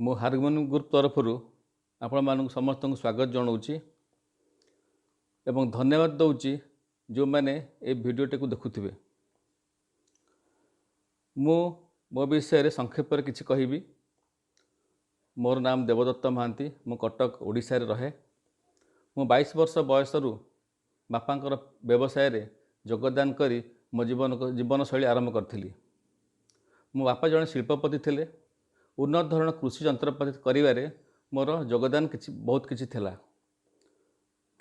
मु harmonium group तरफ आपण मानक समस्त स्वागत जनाऊँगी एवं धन्यवाद दूची जो मैंने ये भिडटे को देखुवे। मु मो विषय रे संक्षेप किसी कहबी। मोर नाम देवदत्त महांती, मु कटक ओडिशा रे रहे। मु 22 वर्ष बयसर बापांकर व्यवसाय रे योगदान करी मो जीवन शैली आरंभ करी। मो बापा जड़े शिल्पपति थिले। उन्नत धरण कृषि जंत्रपाति करिवारे मोर योगदान बहुत किछि थिला।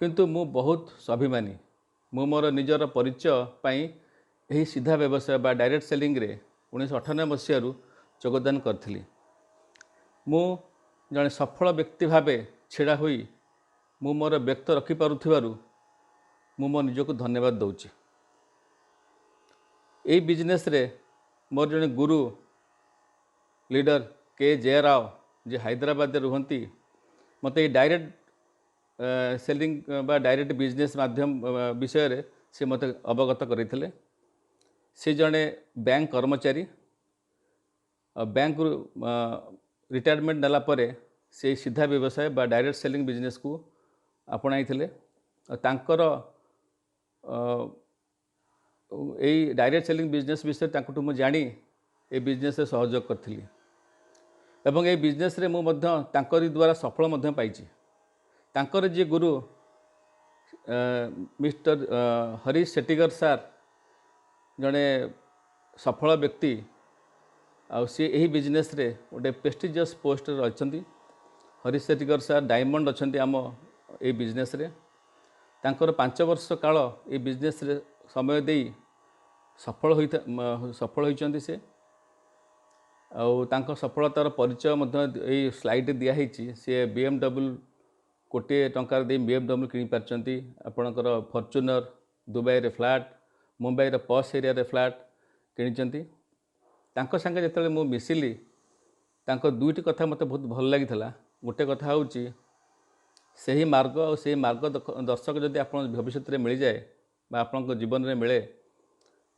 किंतु मु बहुत स्वाभिमानी। मु मोर निजर परिचय पाई यही सीधा व्यवसाय बा डायरेक्ट सेलिंग रे 1998 मसीह योगदान करी। मु जड़े सफल व्यक्ति भावे छिड़ा हुई मु मोर व्यक्त रखिपारुथिबारु मु मो निजको धन्यवाद दउची। यही बिजनेस रे मोर जड़े गुरु लीडर के जय राव जे हैदराबाद रुहंती मते डायरेक्ट सेलिंग बा डायरेक्ट बिजनेस माध्यम विषय रे से मते अवगत करथिले। से जड़े बैंक कर्मचारी बैंक रिटायरमेंट नेला परे से सीधा व्यवसाय बा डायरेक्ट सेलिंग बिजनेस को अपनाई थिले। तांकर यही डायरेक्ट सेलिंग बिजनेस विषय तांकुटु मु जानी ए बिजनेस रे सहयोग करथिली एवं ए बिजनेस रे मु मध्य तांकरी द्वारा सफल मध्य पाइछि। तांकर जे गुरु मिस्टर हरीश सेटिगर सार जड़े सफल व्यक्ति आ सी यही बिजनेस रे गोटे प्रेस्टिजियस पोस्ट रही। हरीश सेटिगर सार डायमंड अच्छा आम ये बिजनेस रे। तांकर 5 वर्ष काल ये बिजनेस रे समय दे सफल होइचंती से आउ तांको सफलतार परिचय मध्य स्लाइड दिखाई। सी BMW कोटे टंकार दे BMW किनी पारचंती। आपणकर फॉर्च्यूनर दुबई रे फ्लैट, मुंबई रे पॉश एरिया रे फ्लैट किनिचंती। तांको संगे जेतले मु मिसिली तांको दुईटी कथा मते बहुत भल लागिथला। गोटे कथा होची सही मार्ग और सही मार्ग दर्शक जदि आपन भविष्य रे मिल जाए बा आपन जीवन रे मिले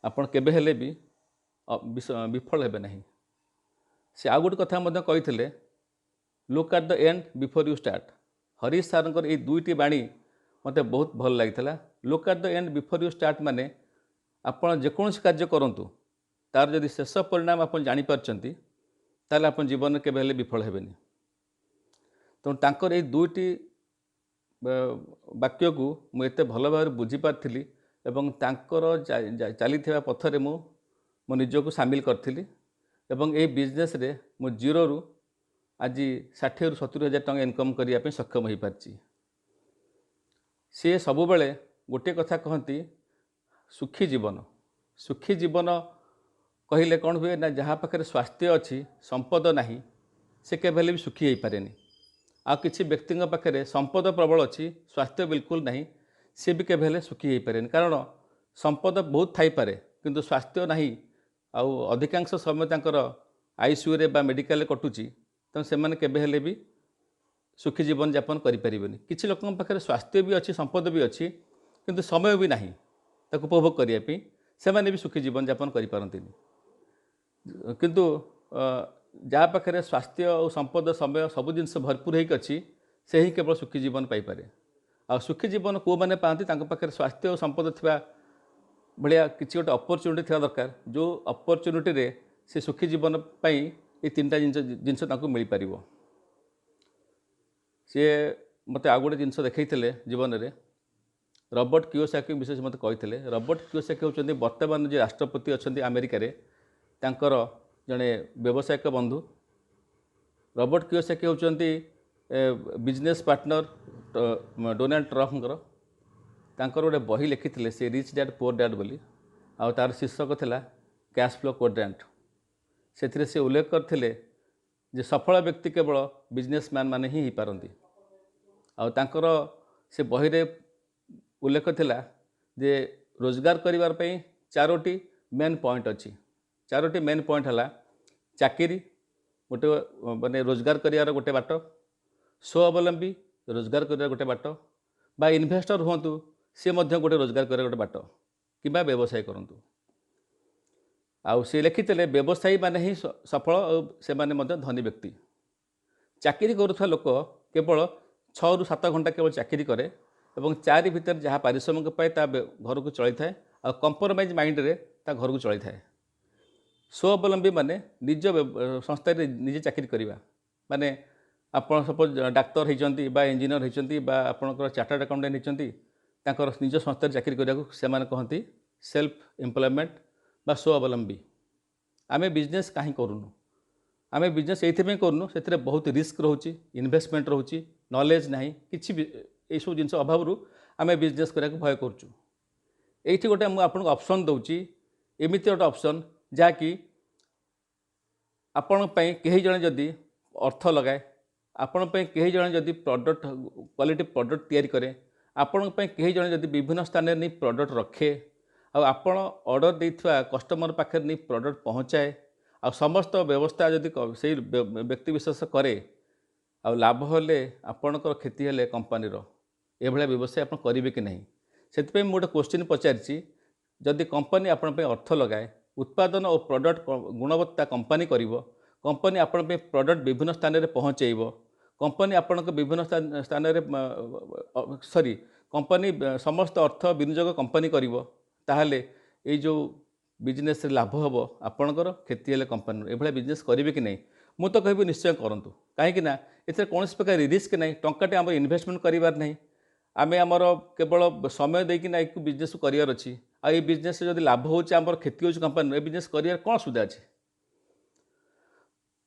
आपन केबे हेले भी विफल हेबे नहीं। से आ गोटे कथा मध्य कहिथिले look at the end before you start. Harish सारंकर ये दुईटी बाणी मते बहुत भल लागिथला। Look at the end before you start माने आपन जेकोसी कार्य करंतु तार जदि शेष परिणाम आपन जानि पारचंती ताले आपन जीवन केबे हेले विफल हेबेनी। तो तांकर ये दुईटी वाक्य को मु एते भल भाव बुझी पारथिली एवं तांकर चलीथिबा पथरे मु मो निजको शामिल करथिली एवं ए बिजनेस रे मु जीरो रु आज 60 ରୁ 70 हजार टंका इनकम करिया पे सक्षम हो पारची। सी सबु बेले गोटे कथा कहती सुखी जीवन। सुखी जीवन कहले कौन हुए ना जहाँ पाखे स्वास्थ्य अच्छी संपद नहीं से केवल भी सुखी हो पारे। आ किसी व्यक्ति पाखे संपद प्रबल अच्छी स्वास्थ्य बिल्कुल नहीं सी भी केवल सुखी हो पारे। कारण संपद बहुत थाई पारे किंतु स्वास्थ्य नहीं आउ अधिकांश समय तांकर आईसीयू रे बा मेडिकल कटुची तो से मैंने केबे हेले भी सुखी जीवन यापन करें। किसी लोक पाखे स्वास्थ्य भी अच्छी संपद भी अच्छी किंतु समय भी नहीं ताको उपभोग करने से मैंने भी सुखी जीवन यापन करें। किंतु जहाँ पाखे स्वास्थ्य और संपद समय सब जिनस भरपूर होकर अच्छी से ही केवल सुखी जीवन पाइपे। आ सुखी जीवन को मैंने पाती पाखे स्वास्थ्य और संपद थी भाया किसी गोटे अपरच्युनिटी थी दरकार जो अपरच्युनिटी रे से सुखी जीवन पाई ये 3टा जिनस मिल पार। सी मत आ गोटे जिनस देखते जीवन में रॉबर्ट कियोसाकी विषय मत कहते। रॉबर्ट कियोसाकी होती वर्तमान जो राष्ट्रपति अच्छा अमेरिका तांकर जड़े व्यवसायिक बंधु। रॉबर्ट कियोसाकी होती बिजनेस पार्टनर डोनाल्ड ट्रम्पकर। तांकर गोटे बही लिखी से रिच डैड पुअर डैड बोली आ तार शीर्षक थिला कैश फ्लो क्वाड्रेंट। से से उल्लेख करथिले जे सफल व्यक्ति केवल बिजनेसमैन माने ही पारंती। आ तांकर से बही रे उल्लेख थिला जे रोजगार करिवार पई 4टी मेन पॉइंट अच्छी। 4टी मेन पॉइंट हला चाकरी गोटे माने रोजगार करिवार गोटे बाट, स्वावलंबी रोजगार करिवार गोटे बाट बा इन्वेस्टर हुंतु से मध्य गोटे रोजगार करिवार गोटे बाट किबा व्यवसाय करंतु। आउ से लिखिते व्यवसायी माने ही सफल और से माने मध्य धनी व्यक्ति। चाकरी करुवा लोक केवल 6 ରୁ 7 घंटा केवल चाकरी करे और 4 भितर जहाँ पारिश्रमिक पाए घर को चली थाए आ कंप्रोमाइज माइंड रे ता घर को चली थाए। स्वावलंबी माने निज संस्था निजे चाकरी करवा माने आपण सपोज डाक्तर होती इंजीनियर होती आपंकर चार्टर्ड अकाउंटेंट होती निज संस्था चाकरी करने से कहती सेल्फ एम्प्लॉयमेंट बा स्वावलंबी। आमे बिजनेस कहीं करूनु आमे बिजनेस ये करूनु से बहुत रिस्क रोचे इन्वेस्टमेंट रोचे नॉलेज नहीं किसी भी ये सब जिन अभाव आमे बिजनेस करने भय करुँ। ये गोटे मुझे आपको ऑप्शन दूची एमती गोटे ऑप्शन जहाँकि आपण कहीं जड़े जदि अर्थ लगाए आपण कहीं जड़े जदि प्रोडक्ट क्वालिटी प्रोडक्ट तैयारी करे आपण कहीं जड़े जदि विभिन्न स्थान नहीं प्रोडक्ट रखे आपण ऑर्डर देथिबा कस्टमर पाखे नहीं प्रोडक्ट पहुँचाए आ समस्त व्यवस्था जदि से व्यक्ति विशेष करे आ लाभ हेले आपणकर क्षति हेले कंपनीर एभलिया व्यवसाय आप करेंगे कि नहीं से गोटे क्वेश्चन पचारि जदि कंपनी आपण अर्थ लगाए उत्पादन और प्रोडक्ट गुणवत्ता कंपनी करिवो कंपनी आपण प्रोडक्ट विभिन्न स्थान में पहुँचेब कंपनी आपण विभिन्न स्थान सॉरी कंपनी समस्त अर्थ विनियोग कंपनी करिवो ताहले ये जो बिजनेस लाभ हम आपणकर क्षति हेले कंपनी एभलिया बिजनेस करेंगे कि नहीं मु तो कहबी निश्चय करूँ कहीं ए कौन प्रकार रिस्क नहीं टंकाटे आम इन्वेस्टमेंट करार नहीं आमे आमर केवल समय देकिना एक बिजनेस करार अच्छी आ ये बिजनेस जब लाभ होची आमर क्षति होची कंपनी बिजनेस करार कौन सुविधा अच्छे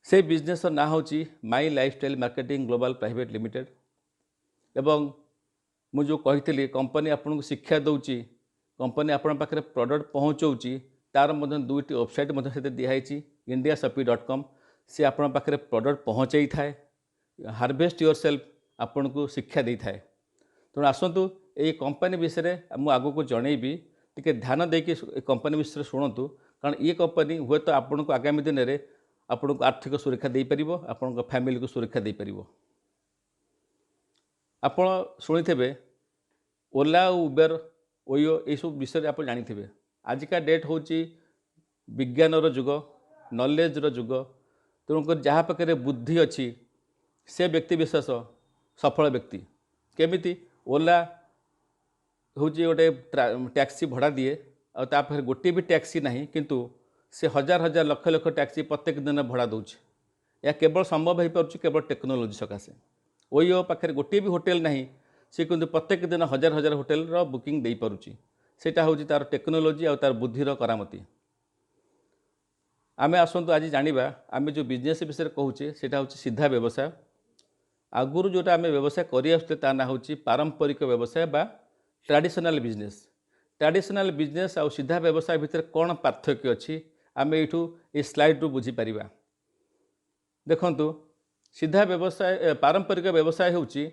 से बिजनेस ना होची my lifestyle marketing global private limited एवं मुझे कही कंपनी आपको शिक्षा दौची कंपनी आपण पाखे प्रोडक्ट पहुँचाऊँगी तार दुईटी वेबसाइट दिखाई indiashopee.com से आपण पाखे प्रोडक्ट पहुँचाई थाए हार्वेस्ट योर सेल्फ आपन को शिक्षा दे थाए। तेणु आसतु ये कंपनी विषय मुझे आग को जनईबी टी ध्यान देकी कंपनी विषय शुणु कारण ये कंपनी हे तो आपन को आगामी दिन में आपन को आर्थिक सुरक्षा दे पार आपण फैमिली को सुरक्षा दे पार। आपण शुणी ओला उबेर ओयो ये सब विषय आप जानी आजिका डेट हूँ विज्ञानर जुग नॉलेजर जुग तेणुक जहाँ पाखे बुद्धि अच्छी से व्यक्ति विशेष सफल व्यक्ति केमिति ओला हूँ गोटे टैक्सी भड़ा दिए और गोटे भी टैक्सी नहीं किंतु से हजार हजार लक्ष लक्ष टैक्सी प्रत्येक दिन भड़ा दूचे या केवल संभव हो पार्छ केवल टेक्नोलोजी सकाशे ओयो पाखे गोटे भी होटेल नहीं सी किंतु प्रत्येक दिन हजार हजार होटेल बुकिंग दे पारुची सेटा हूँ तार टेक्नोलोजी और तार बुद्धिर करामती। आमे आसतु आज जानिबा आमे जो बिजनेस विषय कहूचे सेटा हूँ सीधा व्यवसाय आगुरी जोटा आमे व्यवसाय करि आसुते ता ना हूँ पारंपरिक व्यवसाय बा ट्रेडिशनल बिजनेस आ सीधा व्यवसाय भितर कौन पार्थक्य अच्छी आमे एठू ए स्लाइड रु बुझी परिबा। देखंतु सीधा व्यवसाय पारंपरिक व्यवसाय होउची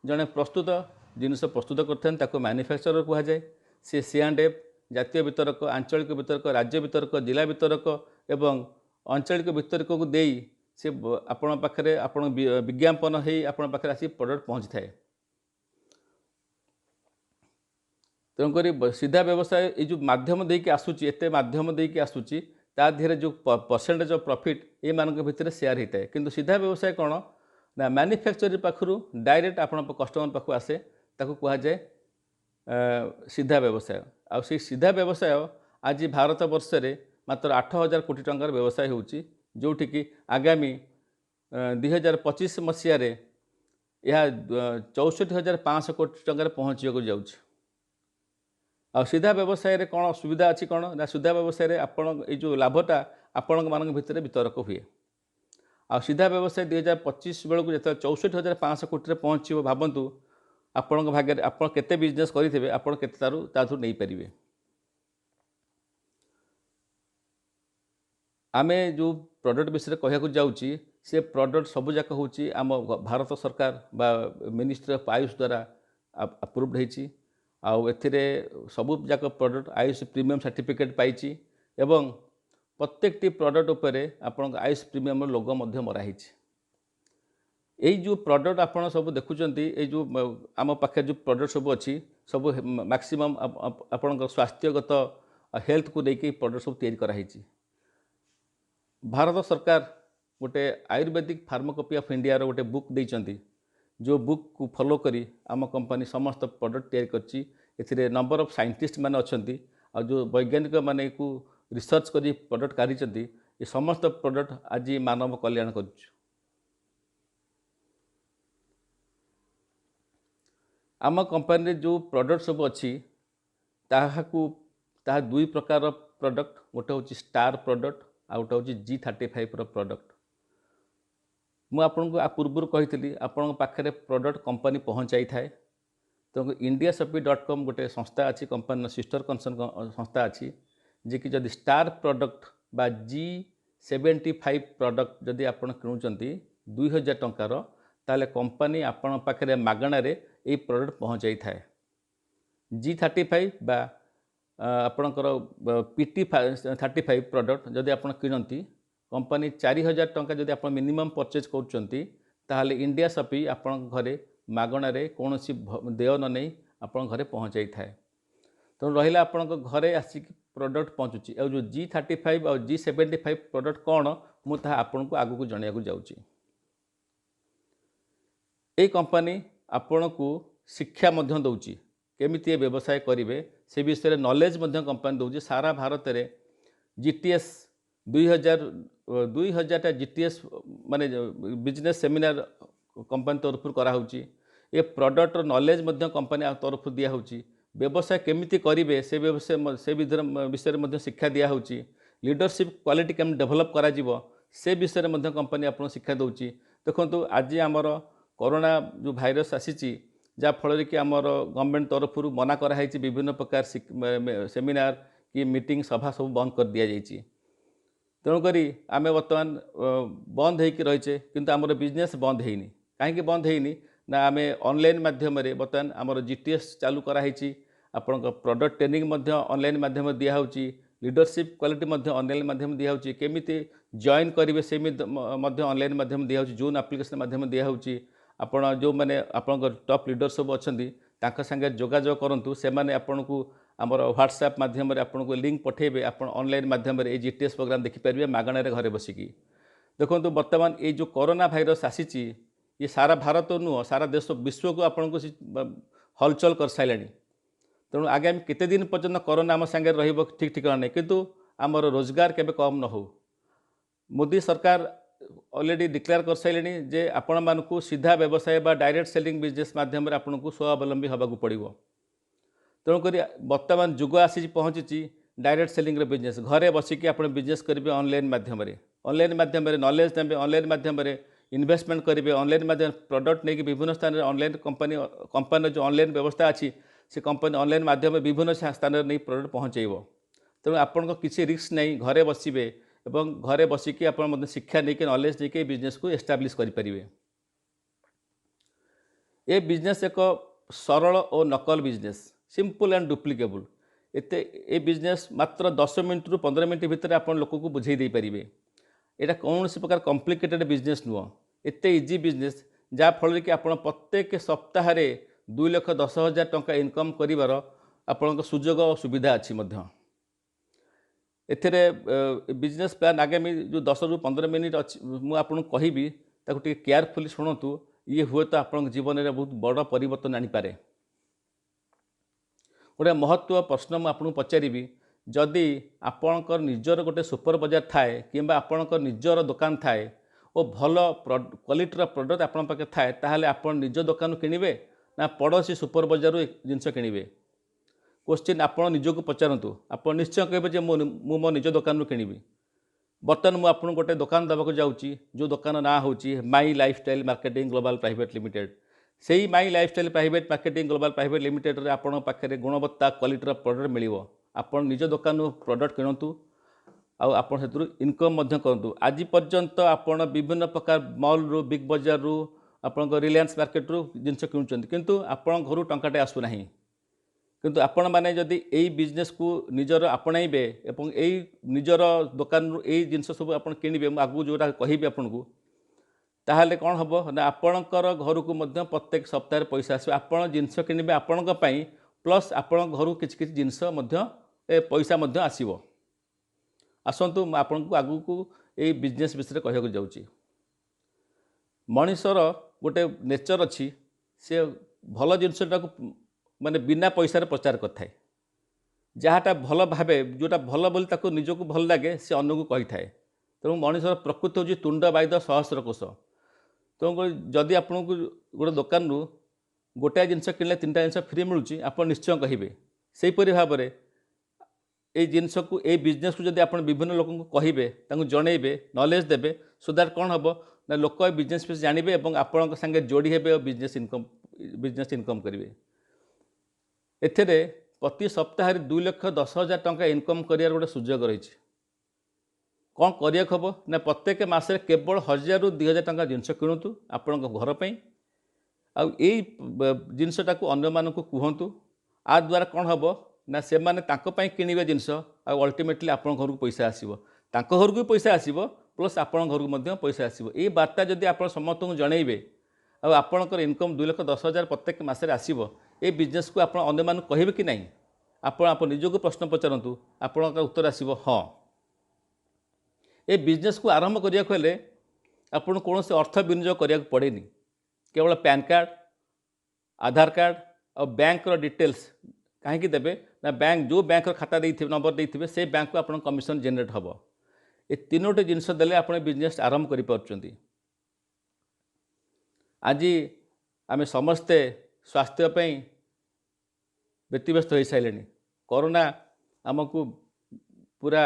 जने प्रस्तुत जिनस प्रस्तुत करथन ताको मैन्युफैक्चरर कहा जाए से C&F जातीय वितरक आंचलिक वितरक राज्य वितरक जिला वितरक एवं आंचलिक वितरक को देई से आपण पाखरे आपण विज्ञापन है आपण पाखरे आसी प्रोडक्ट पहुँची थाए। तेणुक सीधा व्यवसाय ये जो माध्यम देकी आसूची एते माध्यम देकी आसूची ता धीरे जो परसेंटेज ऑफ प्रॉफिट ये मानक भितर शेयर होता है किंतु सीधा व्यवसाय कौन ना मैन्युफैक्चर पाखु डायरेक्ट आपण कस्टमर पाखु आसे ताको कहा जाए सीधा व्यवसाय आ सीधा व्यवसाय आज भारत वर्ष रे मात्र 8,000 कोटी टंकार व्यवसाय होउची जोठी की आगामी 2025 मसीह रे यह 64,500 कोटी टंकार पहुँचक जाउची। आ सीधा व्यवसाय रे कौन सुविधा अच्छी कौन ना सीधा व्यवसाय रे आपण ये जो लाभटा आपण मान भितर वितरक हुए आ सीधा व्यवसाय 2025 बेलू जो 64,500 कोटी पहुँच भावतु आपण भाग्य आप केते बिजनेस करेंगे आपड़ के तारू नहीं पारे। आमे जो प्रोडक्ट विषय कहूँ जाऊँगी से प्रोडक्ट सबूक हूँ आम भारत सरकार बा मिनिस्ट्री ऑफ आयुष द्वारा अप्रूव्ड होती आउ एथिरे सबूक प्रोडक्ट आयुष प्रीमियम सर्टिफिकेट पाई एवं प्रत्येकटी प्रोडक्ट उपरे आपण आयुष प्रीमियम लोगो मराही। यही जो प्रोडक्ट आपड़ सब देखुं ये जो आम पाखे जो प्रोडक्ट सब अच्छी सब मैक्सिमम आपण स्वास्थ्यगत हेल्थ को लेकिन प्रोडक्ट सब तैयारी कराई। भारत सरकार गोटे आयुर्वेदिक फार्माकोपी ऑफ इंडिया रो गोटे बुक देइचंती जो बुक को फॉलो करी आम कंपनी समस्त प्रोडक्ट तैयारी करछि एथिरे नंबर ऑफ साइंटिस्ट माने अछंती आ जो वैज्ञानिक माने को रिसर्च करी प्रोडक्ट काढिचंती ये समस्त प्रोडक्ट आज मानव कल्याण करछु। आम कंपनी जो प्रोडक्ट सब अच्छी ताहा दुई प्रकार प्रोडक्ट गोटे हूँ स्टार प्रोडक्ट आ गोटे हूँ G35 प्रोडक्ट मु आपको आ पूर्व कही आपण पाखे प्रोडक्ट कंपनी पहुँचाई थाए तो indiashopee.com गोटे संस्था अच्छी कंपनी सिस्टर कंसर्न संस्था अच्छी जी कि जदि स्टार प्रोडक्ट बा G75 प्रोडक्ट जदि आपण किणुचंती 2000 टंकार ताले कंपनी आपण पाखे मागणार ये प्रोडक्ट पहुँचाई थाए। G35 बा आपणकर PT35 प्रोडक्ट जदि आपण किणती कंपनी 4000 टंका जदि आप मिनिमम परचेज करचंती ताहले इंडिया शॉपी आपण घरे मागणारे कौन देय न नहीं आपण घरे पहुँचाई थाए। तो रहिला आपण घरे आसिक प्रोडक्ट पहुँचुची और जो G35 और G75 प्रोडक्ट कौन मु ताहा आपण को आगु को जणिया को जाउची। ए कंपनी आपण को शिक्षा मध्य दउची केमिति ए व्यवसाय करिवे से विषय नॉलेज मध्य कंपनी दउची। सारा भारत रे GTS 2000 GTS माने बिजनेस सेमिनार कंपनी तरफ करा होची। ए प्रोडक्ट नॉलेज मध्य कंपनी तरफ दिया होची। व्यवसाय केमिति करिवे से व्यवसाय से विषय मध्य शिक्षा दिया होची। लीडरशिप क्वालिटी केम डेवलप करा जीवो से विषय मध्य कंपनी आपन शिक्षा दउची। देखंतु आज आमर कोरोना जो भाइरस आसीची जा फल कि आमर गवर्नमेंट तरफ मना करा है विभिन्न प्रकार सेमिनार कि मीटिंग सभा सब बंद कर दिया जाइए। तेणुक आम बर्तमान बंद हो रहीचे किंतु आमर बिजनेस बंद होनी कहीं बंद होनी ना आम ऑनलाइन माध्यम बर्तमान आमर GTS चालू कराई आपण प्रोडक्ट ट्रेनिंग ऑनलाइन माध्यम दिया होची। लीडरशिप क्वालिटी ऑनलाइन माध्यम दिया होची। केमिति जॉइन करेंगे से ऑनलाइन माध्यम दिया होची। जून एप्लिकेशन माध्यम दिया होची। आपण जो मैंने आपण टॉप लीडर सब अच्छा संगे जोगाजोग करूँ से आपन को आमर व्हाट्सएप माध्यम आपन को लिंक पठेबे आप ऑनलाइन माध्यम GTS प्रोग्राम देखिपारे मागणार घरे बसिकी। देखो बर्तमान ये जो कोरोना भाइरस आसी ये सारा भारत नुह सारा देश विश्व को आपन को हलचल कर सारे। तेणु आगामी केते दिन पर्यंत कोरोना आम सांगे रहिबो ठीक ठिकाना नहीं किंतु आमर रोजगार केबे कम न हो। मोदी सरकार ऑलरेडी डिक्लेयर कर सारे जे आपण मानकु सीधा व्यवसाय बा डायरेक्ट सेलिंग बिजनेस माध्यम आपन को स्वावलंबी होगा पड़ो। तेणुक बर्तमान जुग आसी पहुँची डायरेक्ट सेलिंग बिजनेस घरे बसिकी आप बिजनेस करेंगे ऑनलाइन माध्यम नॉलेज नेबे ऑनलाइन माध्यम इन्वेस्टमेंट करेंगे ऑनलाइन माध्यम प्रोडक्ट नहीं विभिन्न स्थान ऑनलाइन कंपनी जो ऑनलाइन व्यवस्था अच्छी से कंपनी ऑनलाइन माध्यम विभिन्न स्थान नहीं प्रोडक्ट पहुँचेब। तेणु आपन किसी रिस्क नहीं घरे बसबे एवं घरे बसिकी आप शिक्षा नहीं नॉलेज नहीं बिजनेस को एस्टाब्लिश करें। ये बिजनेस एक सरल और नकल बिजनेस सिंपल एंड डुप्लिकेबल एते ए बिजनेस मात्र 10 मिनट रु 15 मिनट भितर आप लोक को बुझे दे पारिबे। एटा कौन प्रकार कॉम्प्लिकेटेड बिजनेस नुह एते इजी बिजनेस जहाँ फल कि आप प्रत्येक सप्ताह 2,10,000 टंका इनकम करिवार आपन सुजोग और सुविधा अच्छी एथिरे बिजनेस प्लान आगामी जो 10 रु 15 मिनिट अच्छी मुझे आपको कहबी ताकू केयरफुली शुणु ये हुए तो आप जीवन में बहुत बड़ परिवर्तन आनीपे। गोटे महत्व प्रश्न मुझे पचारि जदि आपणकर निजर गोटे सुपर बजार थाए कि आपणकर निजर दुकान थाए और भल क्वालिटीर प्रोडक्ट आपण पाखे थाए ताहले आपण निज दुकान किणवे ना पड़ोसी सुपर बजार जिनस किणवे। क्वेश्चन आपण निजक पचारतु आप निश्चय कहे मु मो निज दुकान किणवी। बर्तमान मुझे आपको गोटे दुकान देवाक जाऊँगी जो दुकान ना हूँ my lifestyle marketing global private limited. से ही my lifestyle private marketing global private limited आपण पाखे गुणवत्ता क्वालिटीर प्रोडक्ट मिल आपण निज दुकान प्रोडक्ट किणतु आप इनकम करूँ। आज पर्यंत आपण विभिन्न प्रकार मॉल रु बिग बजार रु आपण रिलायंस मार्केट रु जिनस किणुंट किंतु आपण घर टंकाटे आसुना किंतु आपण माने जदि यही बिजनेस को निजर आपणाइबे एवं यही निजर दुकान यही जिनस सब आप किणवे आगू जोटा कहबी आपन को ताहले कौन हम ना आपणकर घर को मध्य प्रत्येक सप्ताह पैसा आस आपण जिनस किणवे आपण प्लस आपण घर किसी जिनस पैसा आसो। आसतु आपन को आगू को ये बिजनेस विषय कहूँ जाऊँगी। मनीषर गोटे नेचर अच्छी सी भल जिनटा माने बिना पैसार प्रचार करए जहाँटा भल भावे जोटा भल बोली ताको निजको भल लगे सी अन्य को कही थाए। तेणु मनीषर प्रकृति हूँ तुंड बाइद सहस्र कोश। तेणुक जदि आपको गोटे दुकान रु गोटाए जिनस किणले 3टा जिनस फ्री मिलूँ आप निश्चय कहे सेहीपरि भाव में ये जिनस को ये बिजनेस को जब आप विभिन्न लोक कहे जनइबे नॉलेज देवे सो दैट कौन हम ना लोक बिजनेस विषय जानवे और आपण सागे जोड़ी हे बिजनेस इनकम करेंगे। एथिरे प्रति सप्ताह 2,10,000 टंका इनकम कर गोटे सुजोग रही। कौन करिया हम ना प्रत्येक मासरे केवल 1,000 ରୁ 2,000 टंका जिनस किणुतु आपण घर पर जिनसटा को अन्य मानक कहतु आ द्वारा कौन हम ना से माने किणवे जिनस अल्टीमेटली आपण घर को पैसा आसो घर को पैसा आसो प्लस आपण घर को पैसा आसो। ये बार्ता जदि आप समस्त जनइबे आपणकर इनकम 2,10,000 प्रत्येक मासरे आसो ये बिजनेस को आप अन्य मानक कहे कि नहीं आप निजको प्रश्न पचारतु आपण उत्तर आसो हाँ। ये बिजनेस को आरंभ करने को हेले आपन कौन से अर्थ विनियोग करा पड़ेनी केवल पैन कार्ड आधार कार्ड और बैंक डिटेल्स कहीं देवे ना बैंक जो बैंक खाता नंबर देते से बैंक को आप कमिशन जेनेट हम ये 3टी जिनस देले आप बिजनेस आरंभ कर। आज आम समस्ते स्वास्थ्यपाई व्यतीव्यस्त हो सारे कोरोना आमको पूरा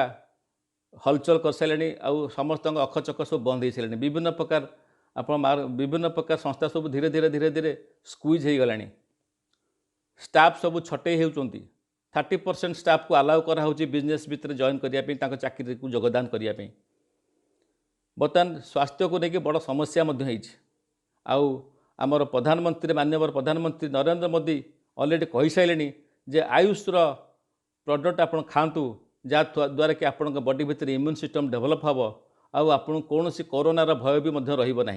हलचल कर सारे आउ समस्त अखचक सब बंद हो सारे विभिन्न प्रकार विभिन्न प्रकार संस्था सब धीरे धीरे धीरे धीरे स्क्वीज हो गला। स्टाफ सब छटे होती 30% स्टाफ को अलाउ करा बिजनेस भितर जॉइन करने चाकरी को योगदान करने। बर्तमान स्वास्थ्य को लेकिन बड़ समस्या आमर प्रधानमंत्री माननीय प्रधानमंत्री नरेंद्र मोदी ऑलरेडी कही सारे जे आयुषर प्रोडक्ट आप खातु जहाँ द्वारा कि आपण बॉडी भितर इम्यून सिस्टम डेवलप हम आपन कौन सी कोरोनार भय भी रहा।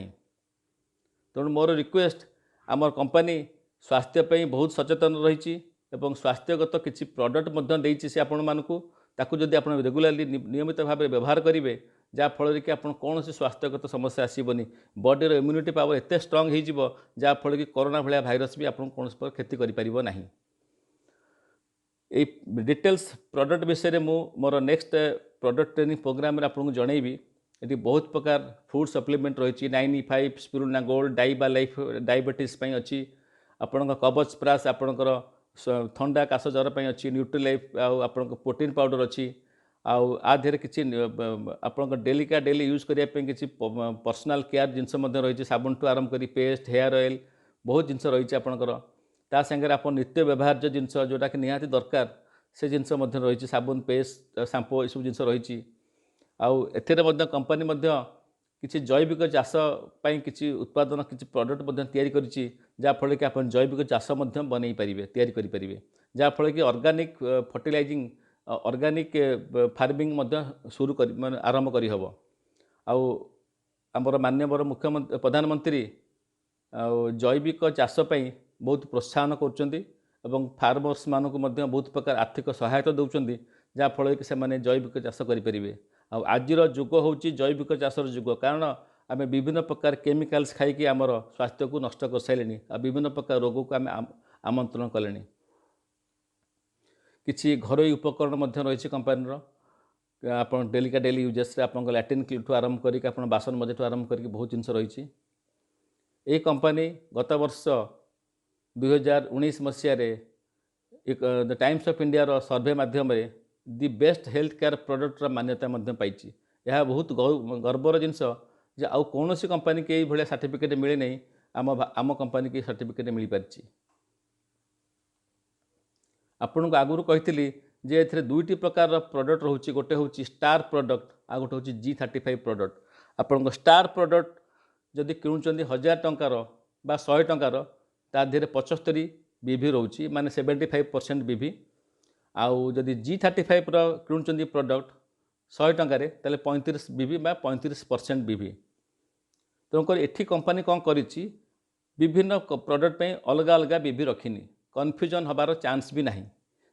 तेणु मोर रिक्वेस्ट आमर कंपनी स्वास्थ्यपाई बहुत सचेतन रही स्वास्थ्यगत किसी प्रोडक्ट से आपण मानकू ताकू जदि आप रेगुलाली नियमित भाव में व्यवहार करेंगे जहाँफल कि आप कौन सी स्वास्थ्यगत समस्या आसबनी बॉडीर इम्यूनिटी पावर एत स्ट्रंग हो जहाँफल कि कोरोना भाया भाइरस भी आपको कौन क्षति करना। ये डिटेल्स प्रोडक्ट विषय में मोर नेक्स्ट प्रोडक्ट ट्रेनिंग प्रोग्राम में आपको जनइबी। ये बहुत प्रकार फूड सप्लीमेंट रही 9E5 स्पिरुलिना गोल्ड डाइबा लाइफ डायबिटीज अच्छी आपण कवच प्लास आपणकर थंडा काश ज्वर अच्छी न्यूट्रीलाइफ आप प्रोटीन पाउडर अच्छी आधे किसी आप डेलिका डेली यूज करने किसी पर्सनाल केयर जिनस रही साबुन ठू आरंभ कर पेस्ट हेयर ऑयल बहुत जिनस रही आपणकर ता संगे आप नित्य व्यवहार्य जिनस जोटा कि निहाती दरकार से जिनस रही साबुन पेस्ट शैम्पू यू जिनस रही कंपनी किसी जैविक चाष किसी उत्पादन किसी प्रोडक्ट जहाँफल कि आप जैविक चाष बनई पारे तैयारी करेंगे जहाँफल कि ऑर्गेनिक फर्टिलाइजिंग ऑर्गेनिक फार्मिंग शुरू कर आरंभ कर हम आमर माननीय मुख्यमंत्री प्रधानमंत्री जैविक चाषपाई बहुत प्रोत्साहन कर फार्मर्स मानक बहुत प्रकार आर्थिक सहायता दौरान जहाँफल कि से जैविक चाष करेंगे। आज जुग हूँ जैविक चाषर जुग कारण आम विभिन्न प्रकार केमिकल्स खाई आमर स्वास्थ्य को नष्ट कर सारे विभिन्न प्रकार रोग को आम आमंत्रण कले। किसी घरोई उपकरण रही कंपानीर आप डेलिका डेली यूजेस आप लैट्रिन ठू आरंभ कर बासन मजा ठू आरंभ कर बहुत जिनस रही। ये कंपानी गत वर्ष 2019 मसीह the Times of India survey माध्यम दि बेस्ट हेल्थ केयर प्रोडक्टर मान्यता पाई। यह बहुत गर्वर जिनस जे आउ कौन सी कंपनी के भाया सर्टिफिकेट मिले नहीं आम कंपनी की सर्टिफिकेट मिल पारी। आपन को आगुरी कही जे ए 2टी प्रकार प्रोडक्ट रोचे गोटे हूँ स्टार प्रोडक्ट आ गोटे हूँ G35 प्रोडक्ट। आपन स्टार प्रोडक्ट जदि किणुंट 1,000 टंकार बा 100 टंकार ताधे 75 BV रोचे माने 75% BV आउ जदि G35 किणुंट प्रोडक्ट 100 टंकार 35 BV बा 35% BV। तेणुक ये कंपनी कौन कर विभिन्न प्रोडक्ट अलग अलग BV रखिनी कन्फ्यूजन हबार चांस भी नहीं।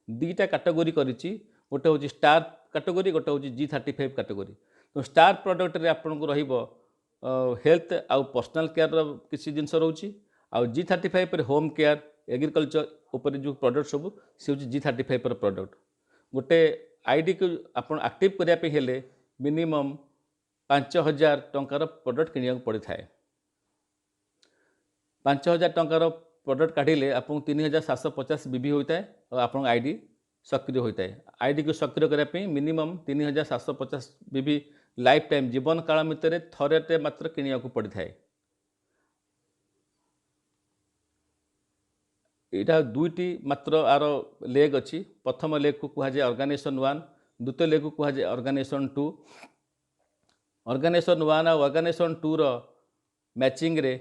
2टा कैटेगरी करिछि गोटे हूँ स्टार कैटेगरी गोटे हूँ G35 कैटेगरी। स्टार प्रॉडक्ट रे आपन को रहिबो हेल्थ आउ पर्सनल केयर किसी जिनस रोची आउ G35 पर होम केयर एग्रीकल्चर ऊपर जो प्रोडक्ट सब से हूँ G35 पर प्रोडक्ट गोटे आईडी को आपन एक्टिव करने हेले मिनिमम 5000 टंकार प्रोडक्ट किनिया पड़ी थाए 5000 टंकार प्रोडक्ट काढ़िले आपको 3750 बीबी होता है और आप आईडी सक्रिय होता है आईडी को सक्रिय करने मिनिमम 3750 बीबी लाइफ टाइम जीवन काल भितर थरे मात्र किनिया पड़ी थाए यहाँ दुईटी मात्र आर लेग अच्छी प्रथम लेग को कहुए ऑर्गेनाइजेशन 1 द्वितीय लेग को कहुए ऑर्गेनाइजेशन 2 ऑर्गेनाइजेशन 1 और ऑर्गेनाइजेशन 2 रो मैचिंग रे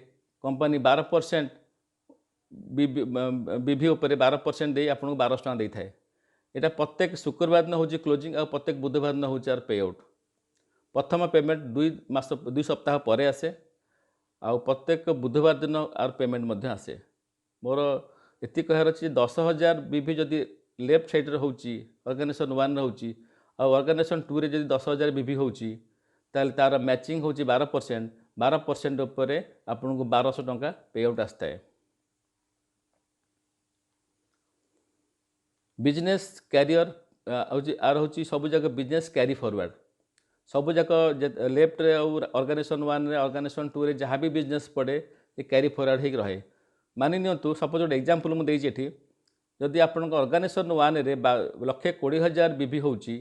कंपनी 12% बीभी उपर 12% दे आपको 1200 टଙ୍କା दे थाए यहाँ प्रत्येक शुक्रवार दिन हूँ क्लोजिंग और प्रत्येक बुधवार दिन हूँ यार पे आउट प्रथम पेमेंट 2 सप्ताह पर आसे आउ प्रत्येक बुधवार दिन आर पेमेंट आसे मोर ये कहार अच्छी 10,000 बीभी जदि लेफ्ट साइड रे होची ऑर्गेनाइजेशन 1 होची और ऑर्गेनाइजेशन 2 रे जदि 10,000 बीभी होची ताल तार मैचिंग होची 12% उपर आपन को 1200 टଙ୍କା पे आउट आस्ता है बिजनेस कैरियर आर हूँ सब जगह बिजनेस कैरी फॉरवर्ड सब जाक लेफ्ट रे और ऑर्गेनाइजेशन 1 रे ऑर्गेनाइजेशन 2 रे जहाँ भी बिजनेस पड़े ये कैरी फॉरवर्ड हो रहे मानि नियंतु सपोज गोटे एग्जांपल मुझे जदि आपण ऑर्गेनाइजेशन 1 रे 1,20,000 बीबी होची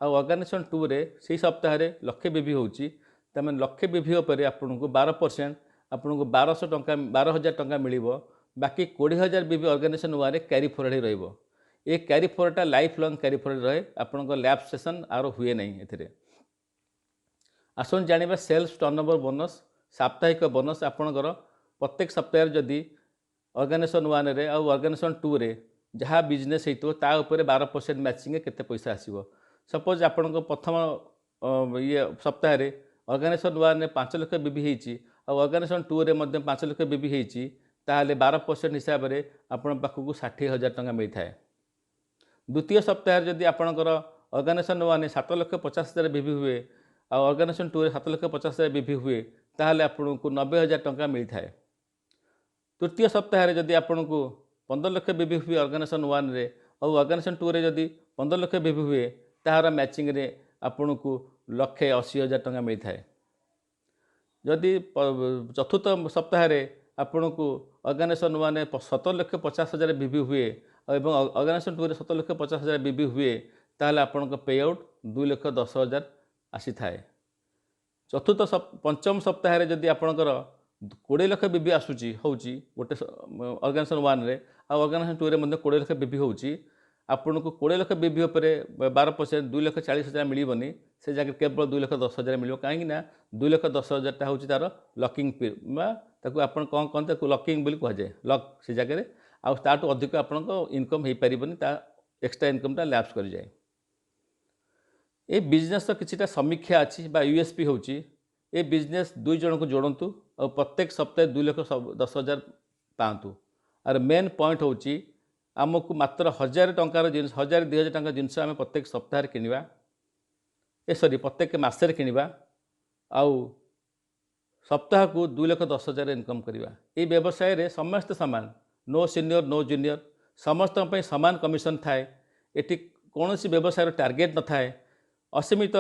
आ ऑर्गेनाइजेशन 2 रे से सप्ताह रे 1,00,000 बीबी होची तमें 1,00,000 बीबी उपर आपन को 12% आपन को 1200 टଙ୍କା 12,000 टଙ୍କା मिलिबो बाकी 20,000 बीबी ऑर्गेनाइजेशन 1 रे कैरी फॉरवर्ड रहिबो ये कैरी फॉरवर्डटा लाइफ लॉन्ग कैरी फॉरवर्ड रहे आपन को लैप सेशन आरो हुए नहीं एथिरे आसन जानिबा सेल्स टर्नओवर बोनस साप्ताहिक बोनस आपनकर प्रत्येक सप्ताह जदि ऑर्गेनाइजेशन 1 रे और ऑर्गेनाइजेशन 2 रे जहाँ बिजनेस होइतो ता ऊपर 12% मैचिंग केते पैसा आसीबो सपोज आपण को प्रथम ये सप्ताह रे ऑर्गेनाइजेशन 1 रे 5 लाख बीबी हेची और ऑर्गेनाइजेशन 2 रे मध्य 5 लाख बीबी हेची ताले 12% हिसाब रे आपण पाखु 60,000 टଙ୍କା मिलता है द्वितीय सप्ताह जदि आपणकर ऑर्गेनाइजेशन 1 7,50,000 बीबी हुए और ऑर्गेनाइजेशन 2 रे 7,50,000 बीबी हुए ताले आपण को 90,000 टଙ୍କା मिलता है तृतीय सप्ताह जदि आपन को 15 लाख बीबी हुए ऑर्गेनाइजेशन 1 रे और ऑर्गेनाइजेशन 2 रे जदि 15 लाख बीबी हुए तार मैचिंग रे आपन को 1,80,000 टଙ୍କା मिलता है जदि चतुर्थ सप्ताह रे आपन को ऑर्गेनाइजेशन 1 रे 17,50,000 बीबी हुए और ऑर्गेनाइजेशन 2 रे 17,50,000 बीबी हुए ताहले आपन को पे आउट 2,10,000 आसी थाए चतुर्थ पंचम सप्ताह रे जदि आपनकर 20 लाख बीबी आसूची होची गोटे ऑर्गेनाइजेशन 1 रे आ ऑर्गेनाइजेशन 2 रे मध्य 20 लाख बीबी होची आपन को 20 लाख बीबी उपर 12% 2,40,000 मिलबनी से जगह केवल 2,10,000 मिल कहीं 2,10,000 टा होची तार लॉकिंग ताकू आपन कौन कौन ताकू लॉकिंग बोली कह जाए लॉक से जगह आ ताटू अधिक आपन को इनकम हो पारिबनी ता एक्स्ट्रा इनकम टा लैप्स कर जाए ये बिजनेस किछिटा समीक्षा अच्छी यूएसपी होची ये बिजनेस 2 जन को जोड़तु और प्रत्येक सप्ताह 2,10,000 पातु आर मेन पॉइंट होची आमको मात्र 1,000 टंकार जिनस 1,000-2,000 टंका जिनस आम प्रत्येक सप्ताह किनिबा ए सॉरी प्रत्येक मासरे किनिबा आउ सप्ताह को 2,10,000 इनकम करवा ये व्यवसाय रे समस्त समान नो सीनियर नो जूनियर समस्त समान कमिशन थाए एटी कौन सी व्यवसाय टार्गेट न थाए असीमित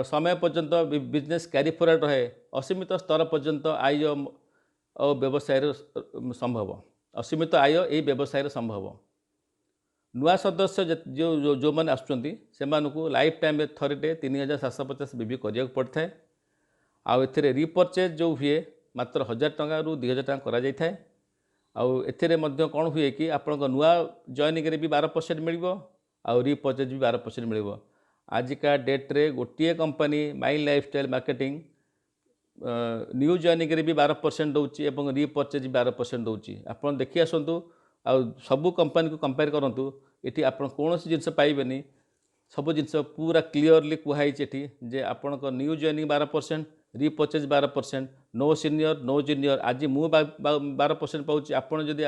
समय पर्यंत बिजनेस कैरी फॉरवर्ड रहे असीमित स्तर पर्यंत आय और व्यवसाय संभव असीमित आय ये व्यवसाय संभव नुआ सदस्य जो मैंने आसुँच से लाइफ टाइम थरटे 3,750 बीबी करने पड़ता है आउ ए रिपर्चेज जो हुए मात्र 1,000 टଙ୍କା रु 2,000 टଙ୍କା करा जाय थाए आउ एथिरे मध्य कौन हुए कि आपन नुआ जॉइनिंग रे भी 12% मिलिबो आउ रिपर्चेज भी 12% मिलिबो आजिका डेट रे गोटे कंपनी माई लाइफस्टाइल मार्केटिंग न्यू जॉइनिंग रे भी 12% दौची एवं रिपर्चेज भी 12% दौची आपन देखि आसंतु आ सबु कंपनी को कंपेयर करंतु एठी आपन कौन सी जिनस पाइबेनी सब जिनस पूरा क्लियरली कुहाई एठी जे आपन को new joining 12% repurchase 12% no senior no junior आज मु 12% पाउची आपन जदि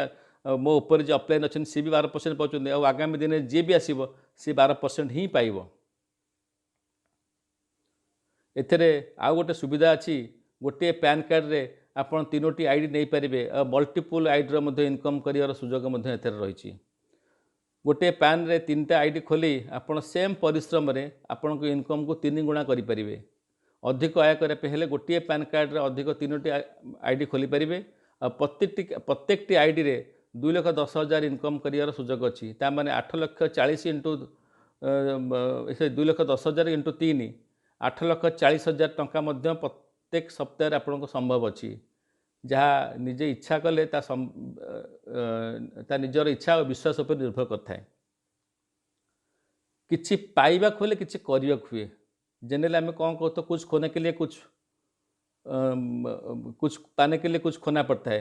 मो ऊपर जो अपलाइन अच्छे सी भी 12% पाउछन और आगामी दिन जी भी आसीबो सी 12% ही पाइबो एथिरे आउ गोटे सुविधा अच्छी गोटे पैन कार्ड रे आपण 3टी आईडी नहीं पारे मल्टीपल आईडी रो इनकम कर सुजोग रही गोटे पैन रे 3टा आईडी खोली आपण सेम परिश्रम रे आपण को इनकम को 3 गुणा करें अधिक आय करने गोटे पैन कार्ड रे अधिक 3टी आईडी खोली पारे प्रत्येकटी आईडी रे 2,10,000 इनकम कर सुजोग अच्छी ताने 8,40,000 इंटू 2,10,000 इंटू 3 8,40,000 टंका प्रत्येक सप्ताह आपको संभव अच्छी जहाँ निजे इच्छा कले निजर इच्छा और विश्वास पर निर्भर करता किछि पाइबा हेले किछि करने हुए जनरली आम कौन कहते कुछ खोने के लिए कुछ पाने के लिए कुछ खोना पड़ता है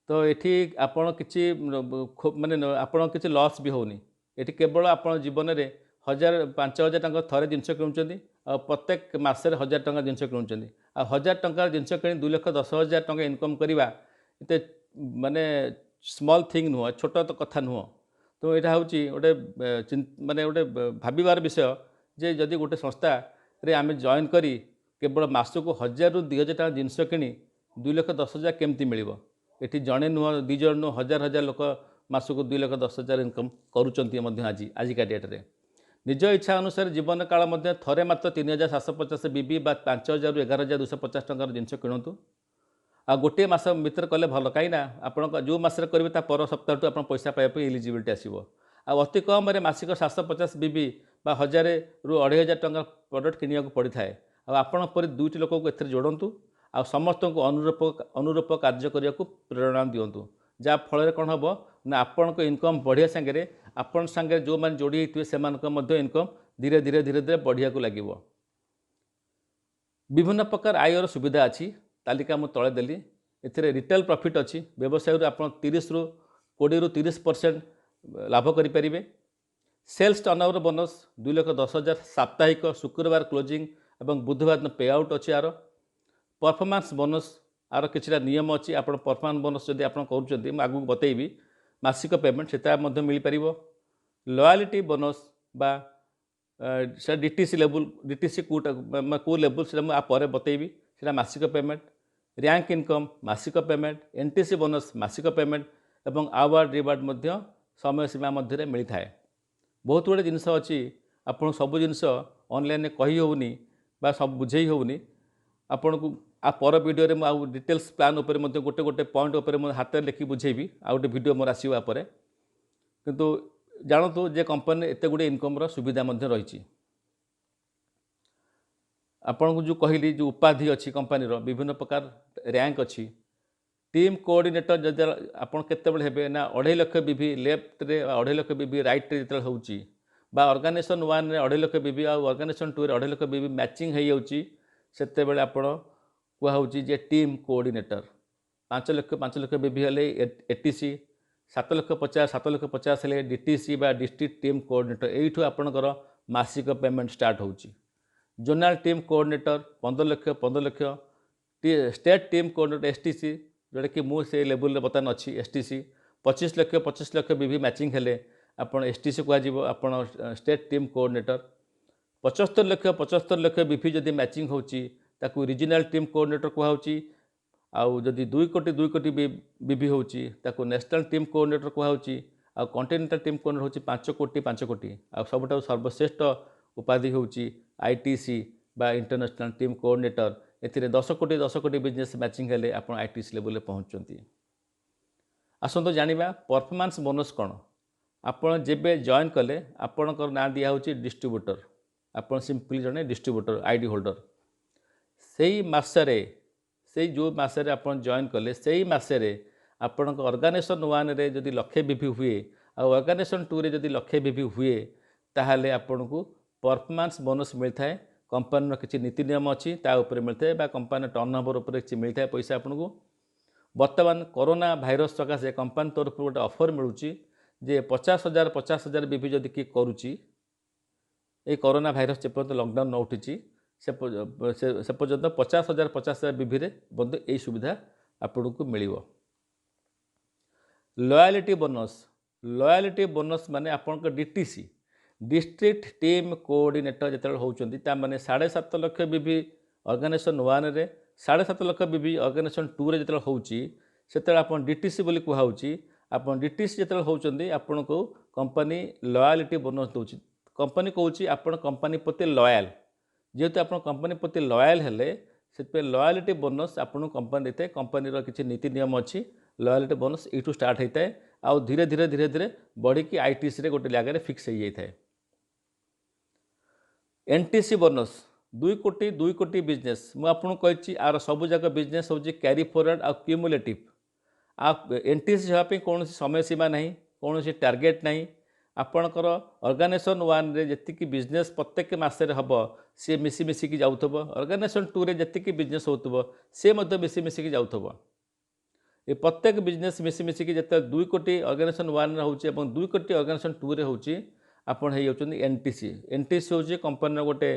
तो ये आपण किछि माने आपण किछि लॉस भी होनी ये केवल आप जीवन में 1,000-5,000 टंका थरे जिनस किणुंट प्रत्येक मसरे 1,000 टंका जिनस किणुंट 1,000 टंका जिनस किणी 2,10,000 टंका इनकम करवा ये माने स्मॉल थिंग नुह छोट तो कथा नुह तो यहाँ हूँ गोटे माने गोटे भाबार विषय जे जदि गोटे संस्था रे आम जॉइन करी केवल मासक 1,000 ରୁ 2,000 टंका जिनस किणी 2,10,000 केमती मिल ये जड़े नुह 2 जण नुह 1,000 लोक मासक 2,10,000 इनकम करुँच आजिका डेट्रे निज इच्छा अनुसार जीवन काल थे मात्र 3,750 बीबी 5,000 ରୁ 11,250 टंकार जिनस किणतु आ गोटे मास भितर कले भल कहीं आप जो मसरे करेंगे पर सप्ताह आप पैसा पाइबा एलिजिबिलिटी आसो अति कम मासिक 750 बीबी 1,000 ରୁ 2,500 टंका प्रडक्ट किनिया पड़ी थाए आपण पर 2टी लोक को एथरे जोड़तु आ समस्त को अनुरूप कार्य करने को प्रेरणा दिंतु जहाँ फल कौन हम ना आपण को इनकम बढ़िया सांगे आपण सांगे जो मैंने जोड़ी होते से इनकम धीरे धीरे धीरे धीरे बढ़िया को लगे विभिन्न प्रकार आयर सुविधा अच्छी तालिका मुझे तले देली ए रिटेल प्रॉफिट अच्छी व्यवसाय आप 30 ରୁ 20 ରୁ 30% लाभ करें सेल्स टर्नओवर बोनस 2,10,000 साप्ताहिक शुक्रवार क्लोजिंग एवं बुधवार दिन पे आउट अच्छी यार परफॉर्मेंस बोनस आर किसी नियम अच्छी आप परफॉर्मेंस बोनस जब आप करूँ आगू बतेबी मासिक पेमेंट से मिल पार लॉयल्टी बोनस बा डीटीसी लेवल डीटीसी को लेवल से आप बतेबी से मासिक पेमेंट रैंक इनकम मासिक पेमेंट एनटीसी बोनस मासिक पेमेंट एवं अवार्ड रिवार्ड समय सीमा मध्य मिलता है बहुत गुड़े जिनस अच्छी आपन सब जिनस ऑनलाइन कही होनी बा सब बुझे होनी आपन को आ पर वीडियो में आउ डिटेल्स प्लान उपर गोटे गोटे पॉइंट उपर हाथ में लिखि बुझेबी आ गोटे वीडियो मोर आसवा पर किंतु जानतु जे कंपनी एत गुड़े इनकम सुविधा रही आपन को जो कहली जो उपाधि अच्छी कंपनी विभिन्न प्रकार रैंक अच्छी टीम कोऑर्डिनेटर जब आपड़ केतबे ना 2.5 लाख बीबी लेफ्ट रे 2.5 लाख बीबी राइट रे जो होची बा ऑर्गेनाइजेशन 1 रे 2.5 लाख बीबी आ ऑर्गेनाइजेशन 2 रे 2.5 लाख बीबी मैचिंग हो जाउची सेते बेले आपड़ कुआ होची जे टीम कोऑर्डिनेटर 5 लाख बीबी हेले एटीसी 7,50,000 हेले डीटीसी बा डिस्ट्रिक्ट टीम कोऑर्डिनेटर एइठु आपणकर मासिक पेमेंट स्टार्ट होची zonal team coordinator 15 lakh state team coordinator STC जोटा कि मुझे लेवल बर्तमान अच्छी एसटीसी 25 लाख बीबी मैचिंग हेले आपन एसटीसी कह आप स्टेट टीम कोऑर्डिनेटर 75 लाख बीबी जदि मैचिंग होची ताकू रीजनल टीम कोऑर्डिनेटर कहुची आउ जदि 2 कोटी बीबी होची ताकू नेशनल टीम कोऑर्डिनेटर कहुची आ कॉन्टिनेंटल टीम कोऑर्डिनेटर होची 5 कोटी आ सबटा सर्वश्रेष्ठ उपाधि होची आईटीसी बा इंटरनेशनल टीम कोऑर्डिनेटर ए 10 कोटी बिजनेस मैचिंग हेले आप आईटीसी लेवल पहुँचती आसतु जानिबा परफॉर्मेंस बोनस कौन आपड़ जेबे जॉइन कले आपणकर ना दिया होची डिस्ट्रीब्यूटर आप सिंपली जड़े डिस्ट्रीब्यूटर आईडी होल्डर से मसरे से जो मसरे आप जॉइन कले से मसरे आपण ऑर्गेनाइजेशन 1 रे जदि लक्षे बीबी हुए आ ऑर्गेनाइजेशन 2 रे जदि लक्षे बीबी हुए ताहले आपण को परफॉर्मेंस बोनस मिलता है कंपनी किसी नीति नियम अच्छी ताऊपर मिलता है कंपनी टर्नओवर उपर किसी मिलता है पैसा आपन को बर्तमान कोरोना भाइरस सकाशे कंपनी तरफ गोटे ऑफर मिलूँ जे 50,000 बीबी जदि किए करुच्ची ये कोरोना भाइरस जे पर्यंत लॉकडाउन न उठी से पर्यंत 50,000 बीबी रे बंद यही सुविधा आपन को मिल लॉयल्टी बोनस माने आपन डीटीसी डिस्ट्रिक्ट टीम कोऑर्डिनेटर जो होती मैंने 7.5 लाख बीबी ऑर्गेनाइजेशन 1 रे 7.5 लाख बीबी ऑर्गेनाइजेशन 2 रे जो होची सेते आपण डीटीसी बोली कुहाउची आपण डीटीसी जो होती आपण को कंपनी लॉयल्टी बोनस दूची कंपनी कहूँ आपण कंपनी प्रति लॉयल जेहेतु आप कंपनी प्रति लॉयल हेले से लॉयल्टी बोनस आपको कंपनी देते कंपनी किसी नीति नियम अच्छी लॉयल्टी बोनस यूँ स्टार्ट होता है आउ धीरे धीरे धीरे धीरे बढ़ी आईटीसी रे गोटे जगह फिक्स हो जाता है। एनटीसी बोनस 2 कोटी बिजनेस मुझे कही आर सब जाक बिजनेस हूँ क्यारी फॉरवर्ड आ क्यूमुलेटिव आ एनटीसी हाँपी कौन समय सीमा ना कौन टार्गेट ना आपणकर ऑर्गेनाइजेशन 1 रे जी बिजनेस प्रत्येक मसरे हम सी मिसी मिसिकी जाऊब ऑर्गेनाइजेशन 2 रे जी बिजनेस हो सी मिसी मिसिकी जाऊब ये प्रत्येक बिजनेस मिसी मिसिकी जिते 2 कोटी ऑर्गेनाइजेशन 1 रे होची 2 कोटी ऑर्गेनाइजेशन 2 रे होची आपण हो जाउछन एनटीसी एनटीसी होची कंपनी गोटे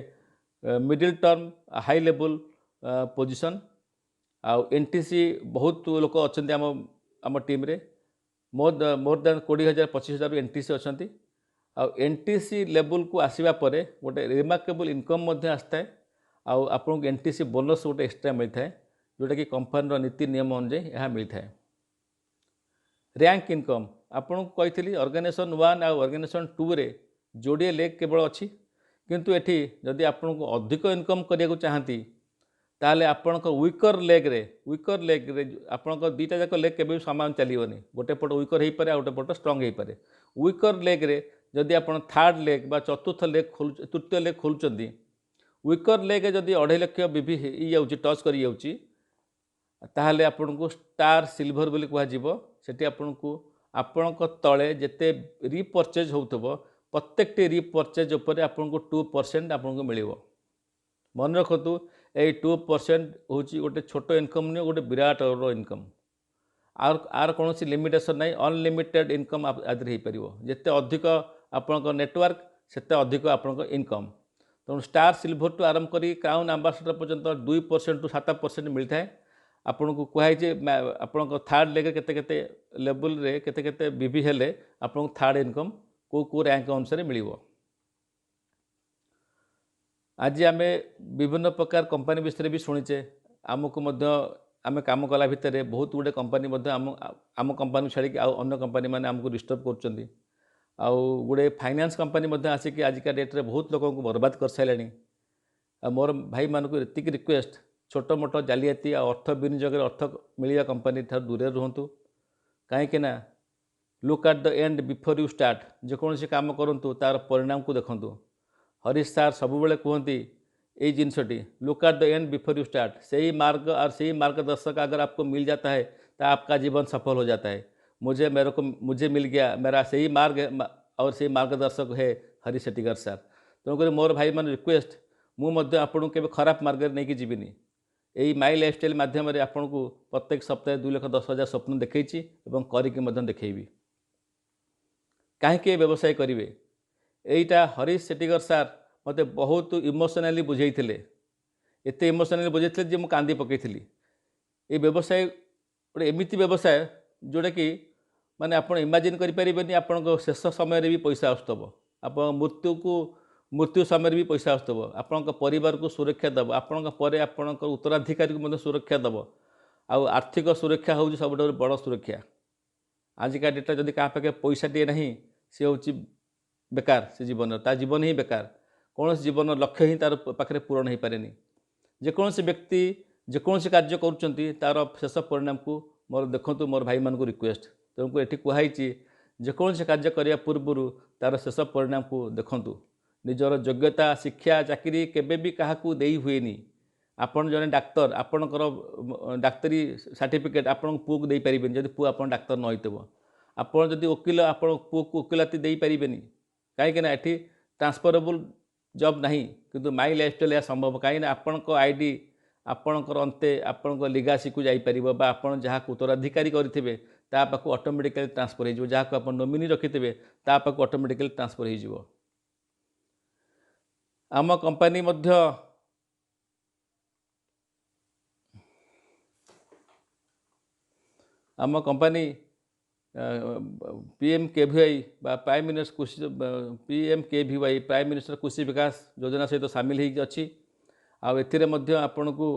middle term high level position आ एनटीसी बहुत लोक अच्छा आम टीम रे मोर देन 20,000 25,000 एनटीसी अच्छा आ एनटीसी लेवल को आसवा परे गोटे रिमार्केबल इनकम आसता है आपको एनटीसी बोनस गोटे एक्सट्रा मिलता है जोटा कि कंपनी नीति नियम अनुसार यह मिलता है। रैंक इनकम आपको कही ऑर्गेनाइजेशन 1 आ ऑर्गेनाइजेशन 2 रे जोड़े लेग केवल अच्छी किंतु एठी जदि आपको अधिक इनकम करने चाहती ताले आपण विकर लेग रे आपण दुईटा जाक लेग केबे सामान चलियोनी गोटे पट विकर हो पारे गोटे पट स्ट्रंग हो पारे विकर लेग रे जदि आपण थर्ड लेग बा चतुर्थ लेग तृतीय लेग खोलुचंदी विकर लेग जदि 2.5 लाख बीबी जाऊँगी टच कर जाऊँगी ताहले आपण को स्टार सिल्वर बोली कह सेठी आपण को आपण तले जिते रिपर्चेज होउथबो प्रत्येक रिपर्चेज उपर आपण को 2% आपण को मिलिवो मन रखतु ये 2% हूँ गोटे छोट इनकम नहीं गोटे विराट इनकम आर कौन लिमिटेशन ना अनलिमिटेड इनकम आदि हो पार जिते अधिक आपण नेटवर्क सेते अधिक आपण इनकम तेणु स्टार सिल्वर टू आरंभ करी क्राउन आंबासडर पर्यंत 2% टू 7% मिलता है आपन को कहुई आपण थर्ड लेग के लेवल रे केते बीबी हेले आपन थर्ड इनकम को रैंक अनुसार मिल। आज आम विभिन्न प्रकार कंपनी विषय भी शुणीचे आमको आम कम कला भितर बहुत गुड़े कंपनी आम कंपनी छाड़ी अन्य कंपनी मैंने आमको डिस्टर्ब कर गुड़े फाइनेंस कंपनी आसिक आजिका डेट्रे बहुत लोक बर्बाद कर सारे मोर भाई मानक एतिक रिक्वेस्ट छोट मोट जालियाती अर्थ विनियोग अर्थ मिलवा कंपनी ठार दूर रुहतु कहीं look at the end before you start जेकोसी काम करूँ तार परिणाम को देखूँ हरीश सार सबुबले कहती यही जिनसटी look at the end before you start सही मार्ग और सही मार्गदर्शक अगर आपको मिल जाता है तो आपका जीवन सफल हो जाता है। मुझे मिल गया मेरा सही मार्ग और सही मार्गदर्शक है हरीश सेटिगर सार तेणुक मोर भाई मान रिक्वेस्ट मुझे आपको के खराब मार्ग नहीं कि जीविनी यही माई लाइफस्टाइल माध्यम आपन को प्रत्येक सप्ताह 2,10,000 स्वप्न देखी करके देखी कहीं व्यवसाय करेंगे यहीटा हरीश सेटिगर सार मते बहुत इमोशनाली बुझे एत इमोशनाली बुझे जे मुझे कांदी पकई ये व्यवसाय गोटे एमती व्यवसाय जोटा कि माने आप इमाजिन करें आपण शेष समय भी पैसा आसुव आप मृत्यु समय भी पैसा आसुव आपण परिवार को सुरक्षा दब आपण उत्तराधिकारी को सुरक्षा दब आर्थिक सुरक्षा हूँ सब बड़ सुरक्षा आजिका डेटा जदि क्या पाखे पैसा टे ना सी हूँ बेकार से जीवन ता जीवन ही बेकार कौन जीवन लक्ष्य ही तार पाखे पूरण हो पारे जेकोसी व्यक्ति जेकोसी कार्य करुँच तार शेष परिणाम को मोर देखु मोर भाई मान को रिक्वेस्ट तेणुक ये कहुई जेकोसी कार्य करने पूर्व तार शेष परिणाम को देखु निजर योग्यता शिक्षा चाकरी केबे भी क्या दे हुए आपन जने डाक्तर आपणकर डाक्तरी सर्टिफिकेट आपण पुओ को दे पारे जब पुओ आप डाक्तर न होइतबो आपन जदि वकील आपण पुओ को वकीलाती दे पारे कहीं ये ट्रांसफरेबल जॉब नहीं किंतु माई लाइफस्टाइल यह संभव कहीं आपण आईडी आपणकर अंते आपण लिगासी को जापर आपड़ जहाँ उत्तराधिकारी करेंगे ताक ऑटोमेटिकली ट्रांसफर हो जहाँ आप नोमिनी रखिथे ताक ऑटोमेटिकली ट्रांसफर हो आम कंपनी आम कंपनी PMKVY बा प्राइम मिनिस्टर कृषि PMKVY प्राइम मिनिस्टर कृषि विकास योजना सहित सामिल होगी आउ आपण को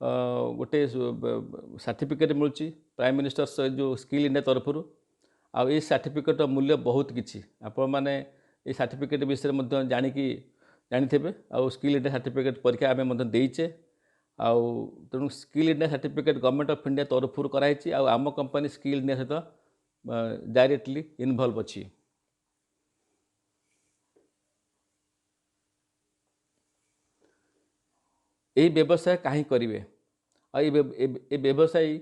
गोटे सर्टिफिकेट मिलूँ प्राइम मिनिस्टर जो स्किल इंडिया तरफ आउ ये सर्टिफिकेट मूल्य बहुत किसी आपण मैंने ये सर्टिफिकेट विषय जानिकी जानी आउ स्किल इंडिया सर्टिफिकेट परीक्षा आम देचे आउ तेणु skill India certificate government of India तरफ कराई आम कंपनी स्किल इंडिया सहित डायरेक्टली इनवॉल्व अच्छी यही व्यवसाय कहीं करेंगे आ व्यवसायी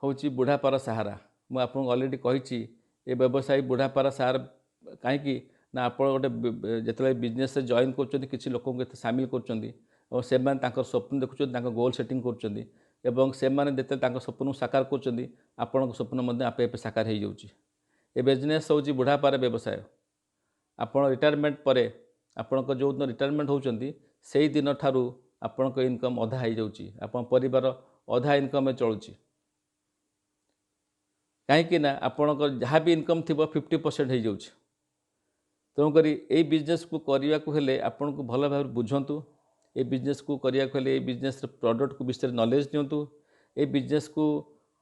हूँ बुढ़ापार सहारा मुझे आपको अलरेडी कही ये व्यवसायी बुढ़ापार सहारा कहीं ना आप गोटे जो बिजनेस जॉइन कर किसी लोक सामिल कर स्वप्न देखुं गोल सेटिंग कर स्वप्न साकार कर स्वप्न आपे आपे साकार हो जाऊँगी ये बिजनेस हूँ बुढ़ापार व्यवसाय आपण रिटायरमेंट पर आपण जो दिन रिटायरमेंट होती से दिन ठारू आपण इनकम अधा हो जाऊँगी आपण परिवार अधा इनकम चलुची कहीं आपण जहाँ भी इनकम थी 50% हो जाऊँगी तेणुक ये बिजनेस को करने को हेले आपन को भल भाव बुझंतु ये बिजनेस को करने को हेले बिजनेस प्रोडक्ट को विषय नॉलेज दिंतु ये बिजनेस को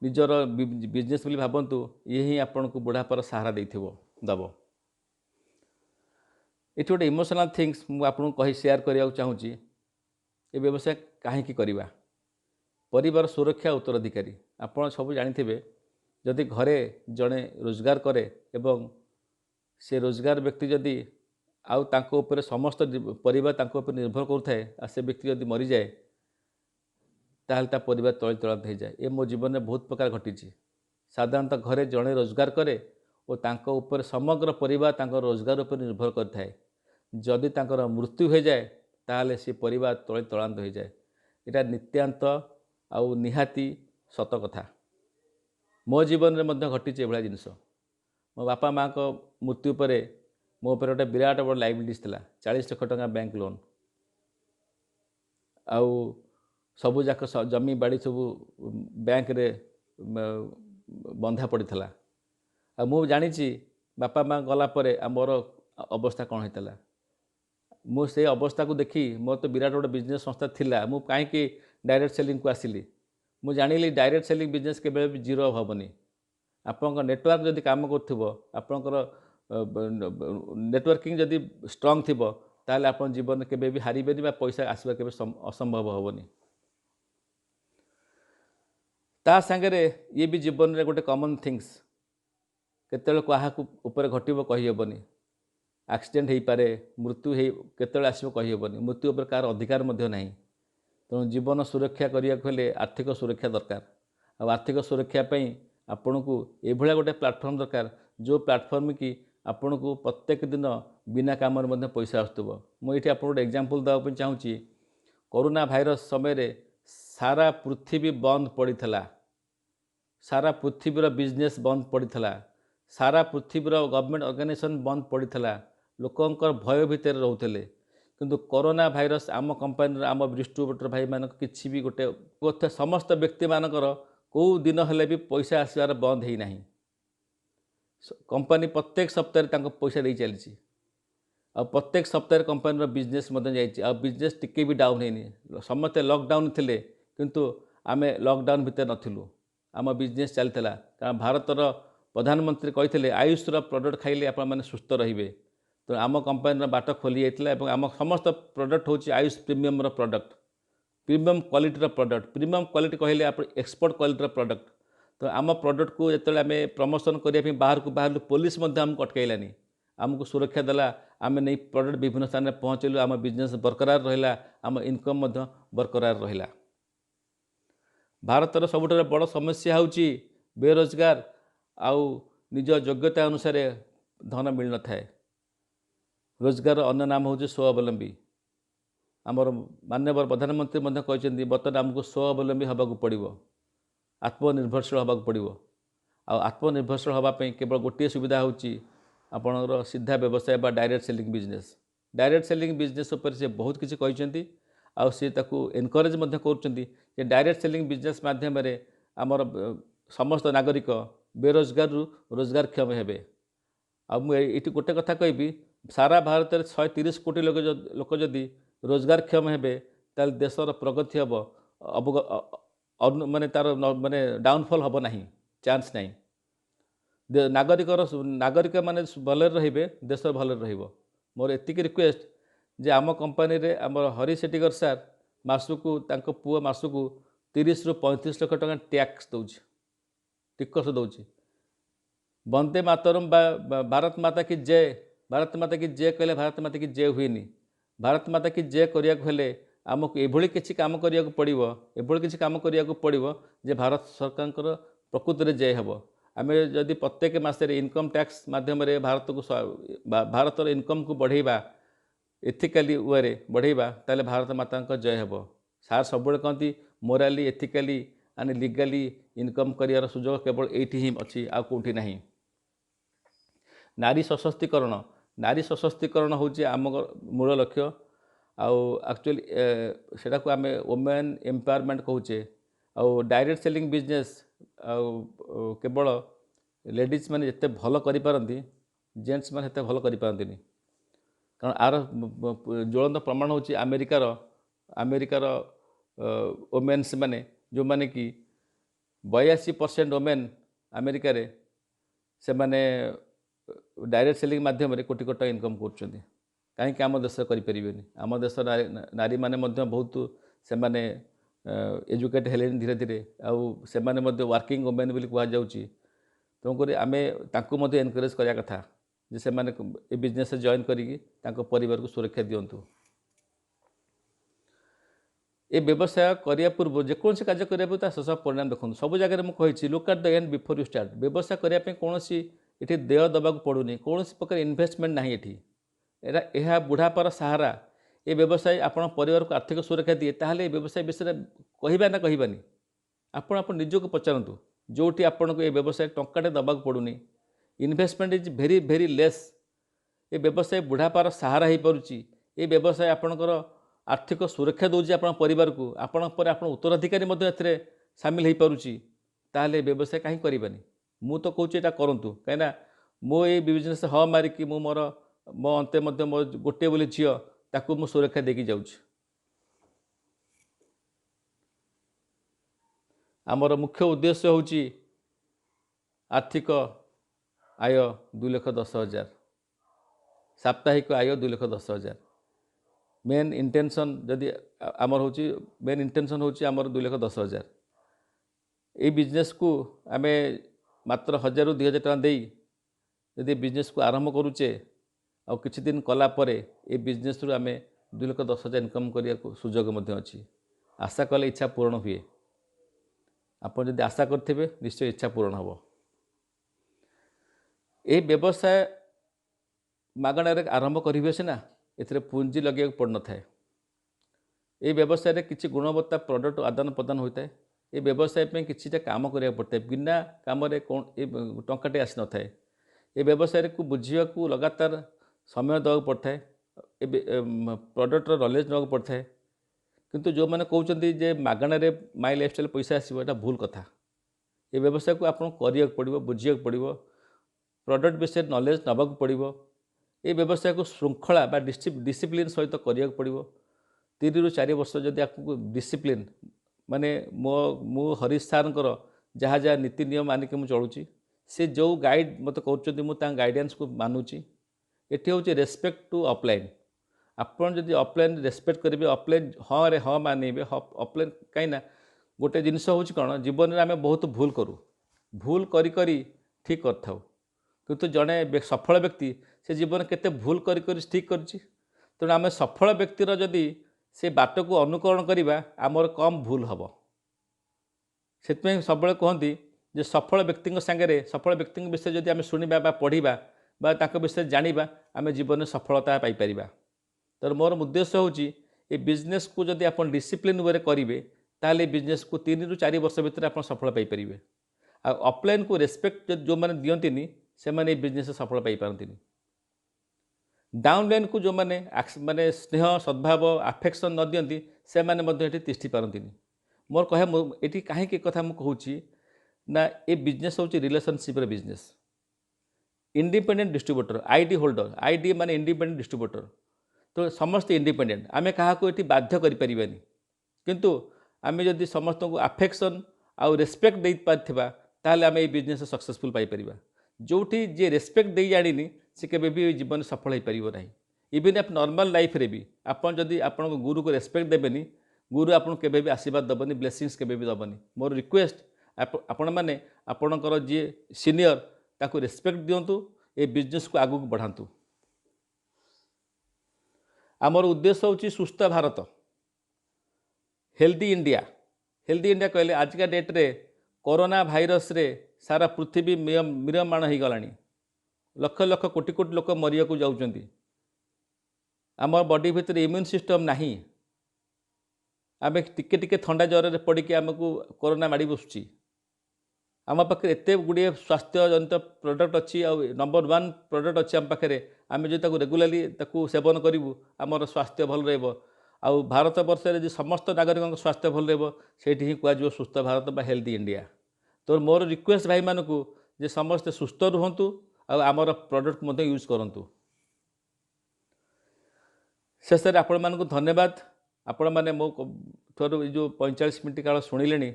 निजर बिजनेस बोली भावतु ये ही आपन को बुढ़ापार सहारा दब ये गोटे इमोशनल थिंग्स मुझे कही शेयर करने चाहूँगी ये व्यवसाय कहीं करवा परिवार सुरक्षा उत्तराधिकारी आपड़ सब जानी जदि घरे जड़े रोजगार करे एवं से रोजगार व्यक्ति जदि आउ तांको ऊपर समस्त परिवार तांको ऊपर निर्भर करुए से व्यक्ति जदि मरी जाए ताहले ता परिवार तले तलांत हो जाए ये मो जीवन में बहुत प्रकार घटी साधारणतः घरे जड़े रोजगार करे और तांको ऊपर समग्र परिवार तांको रोजगार ऊपर निर्भर करथाए जदि तांकर मृत्यु हो जाए ताहले से परिवार तले तलांत हो जाए यहाँ नित्यांत आउ निहाती सत कथा मो जीवन में घटी एभा जिनस मो बापा माँ को मृत्यु पर मो पर गोटे विराट बड़ लाइबिलिटीज था 40 लाख टका बैंक लोन आउ सबू जाक जमी बाड़ी सब बैंक रे बंधा पड़ा आ मु जानी बापा माँ गलापर मोर अवस्था कौन होता मुझे अवस्था को देखी मोर तो विराट गोटे बिजनेस संस्था थिला मु कहीं डायरेक्ट सेलिंग को आसिली मु जानिली डायरेक्ट सेलिंग बिजनेस केबे भी जीरो हेनी आपंक नेटवर्क जदि काम करपंकर नेटवर्किंग जदि स्ट्रंग थी ताहले आप जीवन केबे भी हारिबेनी पैसा आसवा केबे असंभव हेनी ता सांगरे ये भी जीवन में गोटे कॉमन थिंग्स केतले क्या ऊपर घटब कहीहेनी एक्सीडेंट हो पारे मृत्यु केतले आसो कहीहेनी मृत्यु उपर कार अधिकार ना तेणु जीवन सुरक्षा करने आर्थिक सुरक्षा दरकार आर्थिक सुरक्षा आपण को यह गोटे प्लाटफर्म दरकार जो प्लाटफर्म की आपण को प्रत्येक दिन बिना काम पैसा आसुव मुझे आप गोटे एग्जांपल देवाई चाहूँगी कोरोना भाइरस समय सारा पृथ्वी बंद पड़ा सारा पृथ्वीर बिजनेस बंद पड़ा सारा पृथ्वीर गवर्नमेंट ऑर्गेनाइजेशन बंद पड़ा लोकंर भय भितर रोते किंतु कोरोना भाइरस आम कंपानी आम डिस्ट्रीब्यूटर भाई मान किसी भी गोटे समस्त व्यक्ति मानकर कौ दिन हेले भी पैसा आसबार बंद है ना कंपानी प्रत्येक सप्ताह पैसा दे चली प्रत्येक सप्ताह कंपानी बिजनेस बिजनेस टिके भी डाउन है समस्ते लॉकडाउन थे किंतु आमे लॉकडाउन भितर नथिलु आम बिजनेस चलता कारण भारतर प्रधानमंत्री कहते आयुषर प्रोडक्ट खाइले आप मैंने सुस्थ रे तो आम कंपानी बाट खोली जाता आम समस्त प्रोडक्ट हूँ Ayush premium product premium quality product premium quality कहले आप एक्सपर्ट क्वालिटी प्रोडक्ट तो आम प्रोडक्ट को जो आम प्रमोशन करने बाहर को बाहर पुलिस आमको अटकैलानी आमको सुरक्षा देला आम नहीं प्रोडक्ट विभिन्न स्थान में पहुँचलु आम बिजनेस बरकरार रहा आम इनकम बरकरार रहा भारतर सबुठ बड़ समस्या हूँ बेरोजगार आउ निज योग्यता अनुसार धन मिल न थाए रोजगार अन्य नाम हूँ स्वावलंबी आमर माननीय प्रधानमंत्री कहते बर्तमान आमको स्वावलंबी होगा पड़ो आत्मनिर्भरशील होगा पड़ो आत्मनिर्भरशील होगापी केवल गोटे सुविधा हूँ आपणर सीधा व्यवसाय बा डायरेक्ट सेलिंग बिजनेस उपर से बहुत किसी कहते आउ सी एनकरेज कर डायरेक्ट सेलिंग बिजनेस मध्यम आमर समस्त नागरिक बेरोजगारु रोजगारक्षम हेबे। आ मु एठी गोटे कथा कहबी सारा भारत में 130 कोटी लोक जदि रोजगारक्षम हेबे ताल देशर प्रगति हम माने तार माने डाउनफॉल हम नहीं चांस नहीं। नागरिक माने भले रहिबे देश भले रहिबो। मोर एतिक रिक्वेस्ट जे आम कंपनी रे आम हरि सेठीकर सार मासकू तांको पुओ मासकू 30 रु 35 लाख टका टैक्स दौची टिकस दौची। वंदे मातरम भारत माता की जय, भारत माता की जय कहले भारत माता की जय हुईनी। भारत माता की जय करिया हेले आमको एभली किछि काम करिया पड़िबो, एभली किछि काम करिया पड़िबो जे भारत सरकार प्रकृति रे जय हेबो। आमे जदि प्रत्येक मासरे इनकम टैक्स माध्यम रे भारत को भारतर इनकम को बढ़ेबा एथिकली वे बढ़ेबा ताले भारत माता का जय हेबो। सार सब कहती मोराली एथिकली एंड लीगली इनकम करियार सुजोग केवल एठी ही अच्छी आ कोठी नहीं। नारी सशक्तिकरण, नारी सशक्तिकरण हूँ आम मूल लक्ष्य। एक्चुअली सेटा को आमे वुमेन एम्पावरमेंट कहूचे। डायरेक्ट सेलिंग बिजनेस केवल लेडीज मैंने जिते भल करिपारंती जेंट्स मैंने हेते भल करिपारंतीनी। कारण आर ज्वलंत प्रमाण हूँ अमेरिकार वुमेन्स माने जो माने कि 82% वुमेन अमेरिका रे से माने डायरेक्ट सेलिंग माध्यम कोटी कोटी इनकम कर कहीं आम देश करें। आम देश नारी माने बहुत से माने एजुकेट हेले धीरे धीरे से माने वर्किंग वुमेन भी कहुच्छी। तेणुक आम एनकरेज करने कथा जे से माने ए बिजनेस जॉइन करी परिवार को सुरक्षा दिंतु। ए व्यवसाय करने पूर्व जेकोसी कार्य करने शेष परिणाम देखो सब जगह मुझे look at the end before you start. व्यवसाय करने कौन ये देय दबाक पड़ूनी, कौन प्रकार इन्वेस्टमेंट ना ये यह बुढ़ापार सहारा। ये व्यवसाय आपण परिवार को आर्थिक सुरक्षा दिए ताहले व्यवसाय विषय कहबा ना कहबानी आप निजक पचारतु जोटी आपन को ये व्यवसाय टंकाटे दबाक पड़ूनी। Investment is very very less. ये व्यवसाय बुढ़ापार सहारा हो पारुची। ये व्यवसाय आपणकर आर्थिक सुरक्षा दूसरी आप परिवार को आपण पर आप उत्तराधिकारी सामिल हो पारुची। ताहले व्यवसाय कहीं करबानी। मु तो कहूँ यहाँ करूँ कहीं मो ये बिजनेस ह मारिकी मु मोर मो अंते मो गोटे बोली झील ताकू मु सुरक्षा देकी जाऊँ। आमर मुख्य उद्देश्य हूँ आर्थिक आय 2,10,000, साप्ताहिक आय 2,10,000। मेन इंटेंशन जदि आमर हूँ मेन इंटेंशन हूँ आमर 2,10,000। ये बिजनेस को आमे मात्र 1,000 ରୁ 2,000 टका देई यदि बिजनेस को आरंभ करूचे आ किछि दिन कला परे ये बिजनेस रु आमे 2,10,000 इनकम करिया सुजोग मध्य अछि। आशा कले इच्छा पूर्ण हुए। आप जदि आशा करथिबे निश्चय इच्छा पूर्ण हबो। ये व्यवसाय मागणार आरंभ करिवे सिना एथिरे पुंजी लगे पड़ न थाए। ये व्यवसाय किसी गुणवत्ता प्रोडक्ट आदान प्रदान होता है। ये व्यवसाय पे किसी काम करिया पड़ता है। बिना काम कौन टंकाटे आसी न थाए। ये व्यवसाय को बुझा को लगातार समय देवाक पड़ता है। प्रोडक्टर नॉलेज नाक पड़ता है। किंतु जो मैंने कहते जे मागणारे माई लाइफस्टाइल पैसा आसो यहाँ भूल कथा। ये व्यवसाय को आपको करिया पड़ो, बुझा पड़ो, प्रोडक्ट विषय नॉलेज नवाक पड़ो। ये व्यवसाय को श्रृंखला बा डिसिप्लिन सहित करिया पड़ो। 3 ରୁ 4 वर्ष जदि आपको डिसिप्लिन माने मो हरीश सार जहाँ जहाँ नीति नियम मानिक मुझे चलुची से जो गाइड मत कर गाइडेंस को मानुची। ये हूँ रेस्पेक्ट टू ऑफलाइन। आपन जदि ऑफलाइन रेस्पेक्ट करेंगे ऑफलाइन हाँ रे हाँ मानवे ऑफलाइन कहीं गोटे जिनस हूँ कौन जीवन में आम बहुत भूल करूँ। भूल करी करी ठीक कर किंतु जड़े सफल व्यक्ति से जीवन केते भूल करी करी ठीक करछि। तेणु आम सफल व्यक्तिर जदि से बाट को अनुकरण करवा आमर कम भूल हम। से सब कहती जे सफल व्यक्ति सांगे सफल व्यक्ति विषय जदि आम शुणा पढ़ा विषय जाना आम जीवन में सफलता पाइपर। तो मोर उद्देश्य हूँ ये बिजनेस को जदि आप डिसिप्लिन वे करेंगे ताल बिजनेस को 3 ରୁ 4 वर्ष भितर आप सफल पाइपर। ऑफलाइन को रेस्पेक्ट जो मैंने दियंतिनी से माने बिजनेस सफल पाइपारती। डाउनलाइन को जो मैंने माने स्नेह सद्भाव आफेक्शन न दियंती से माने तिष्ठि पारती। मोर कहे ये कहीं कथा मुझे कहूँ ना ये बिजनेस हूँ relationship business. Independent distributor ID holder ID माने इंडिपेंडेंट डिस्ट्रीब्यूटर तो समस्त इंडिपेंडेंट आमे क्या ये बाध्य करें किंतु आमे जदि समस्त को अफेक्शन आउ रेस्पेक्ट दे पार्थिबा ताहले आमे ये बिजनेस सक्सेसफुल पाई परिबा। जोठी जे रेस्पेक्ट दे जानी से केबे भी जीवन सफल हो पारिबो नाही। इवन आप नॉर्मल लाइफ रे भी आपन जदि आपन गुरु को रेस्पेक्ट देबेनी गुरु आपन केबे भी आशीर्वाद दबनी ब्लेसिंग्स केबे भी दबनी। मोर रिक्वेस्ट आपण माने आपणकर जे सीनियर ताको रेस्पेक्ट दियंतु ए बिजनेस को आगु बढ़ातु। आमर उद्देश्य होची सुस्थ Bharat healthy India. Healthy India कहले आजिका डेट रे कोरोना भाइरस रे सारा पृथ्वी म्रियमाण हो गलानी। लक्ष लक्ष कोटि कोटि लोक मरिया को जाउचंती। आम बॉडी भितर इम्यून सिस्टम नाही। आमे टिके टिके थंडा ज्वर रे पड़ी आमको कोरोना माड़ी बसुची। आम पाखे एत गुड़े स्वास्थ्य जनित प्रोडक्ट अच्छी नंबर 1 प्रोडक्ट अच्छी आम पाखे आम जो रेगुलाली सेवन करूँ आमर स्वास्थ्य भल रहा। आउ भारत वर्ष जो समस्त नागरिकों स्वास्थ्य भल रहा से कह सुस्थ भारत बा हेल्दी इंडिया। तो मोर रिक्वेस्ट भाई मानक जे समस्ते सुस्थ रुहतु आमर प्रोडक्ट मध्य यूज करूँ। शेष में आपण मानक धन्यवाद। आपण मैंने मो थोर जो 45 मिनट काल शुणिले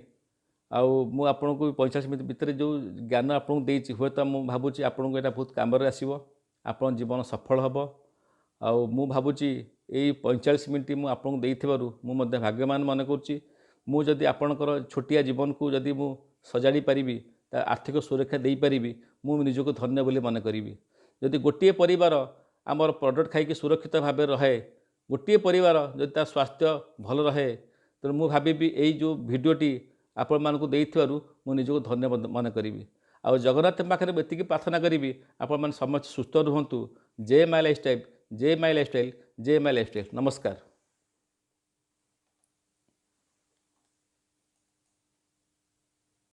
आउ मु आपन को 45 मिनट भितर जो ज्ञान आपन देछि हुए तो मु भाबुची आपन को एटा बहुत काम रे आसीबो। आपन जीवन सफल हबो। आउ मु भाबुची एई 45 मिनट मु आपन को देइथिबारु मु मध्ये भाग्यवान मन करछि। मु जदि आपनकर छोटिया जीवन को जदि मु सजाड़ी पारिबी ता आर्थिक सुरक्षा देई पारिबी मु निजको धन्य बोली मन करिबी। जदि गोटिए परिवार आमर प्रोडक्ट खाइके सुरक्षित भाव रहे गोटिए परिवार जदि ता स्वास्थ्य भल रहे तो मु भाबिबी एई जो वीडियोटी आपण मानकु देइथिबारु मु निजको धन्य मन करिबी। आ जगन्नाथ पाखरे एतिकी प्रार्थना करिबी आपण मान समस्त सुस्थ रुहंतु। जय माय लाइफस्टाइल जय माय लाइफस्टाइल जय माय लाइफस्टाइल। नमस्कार।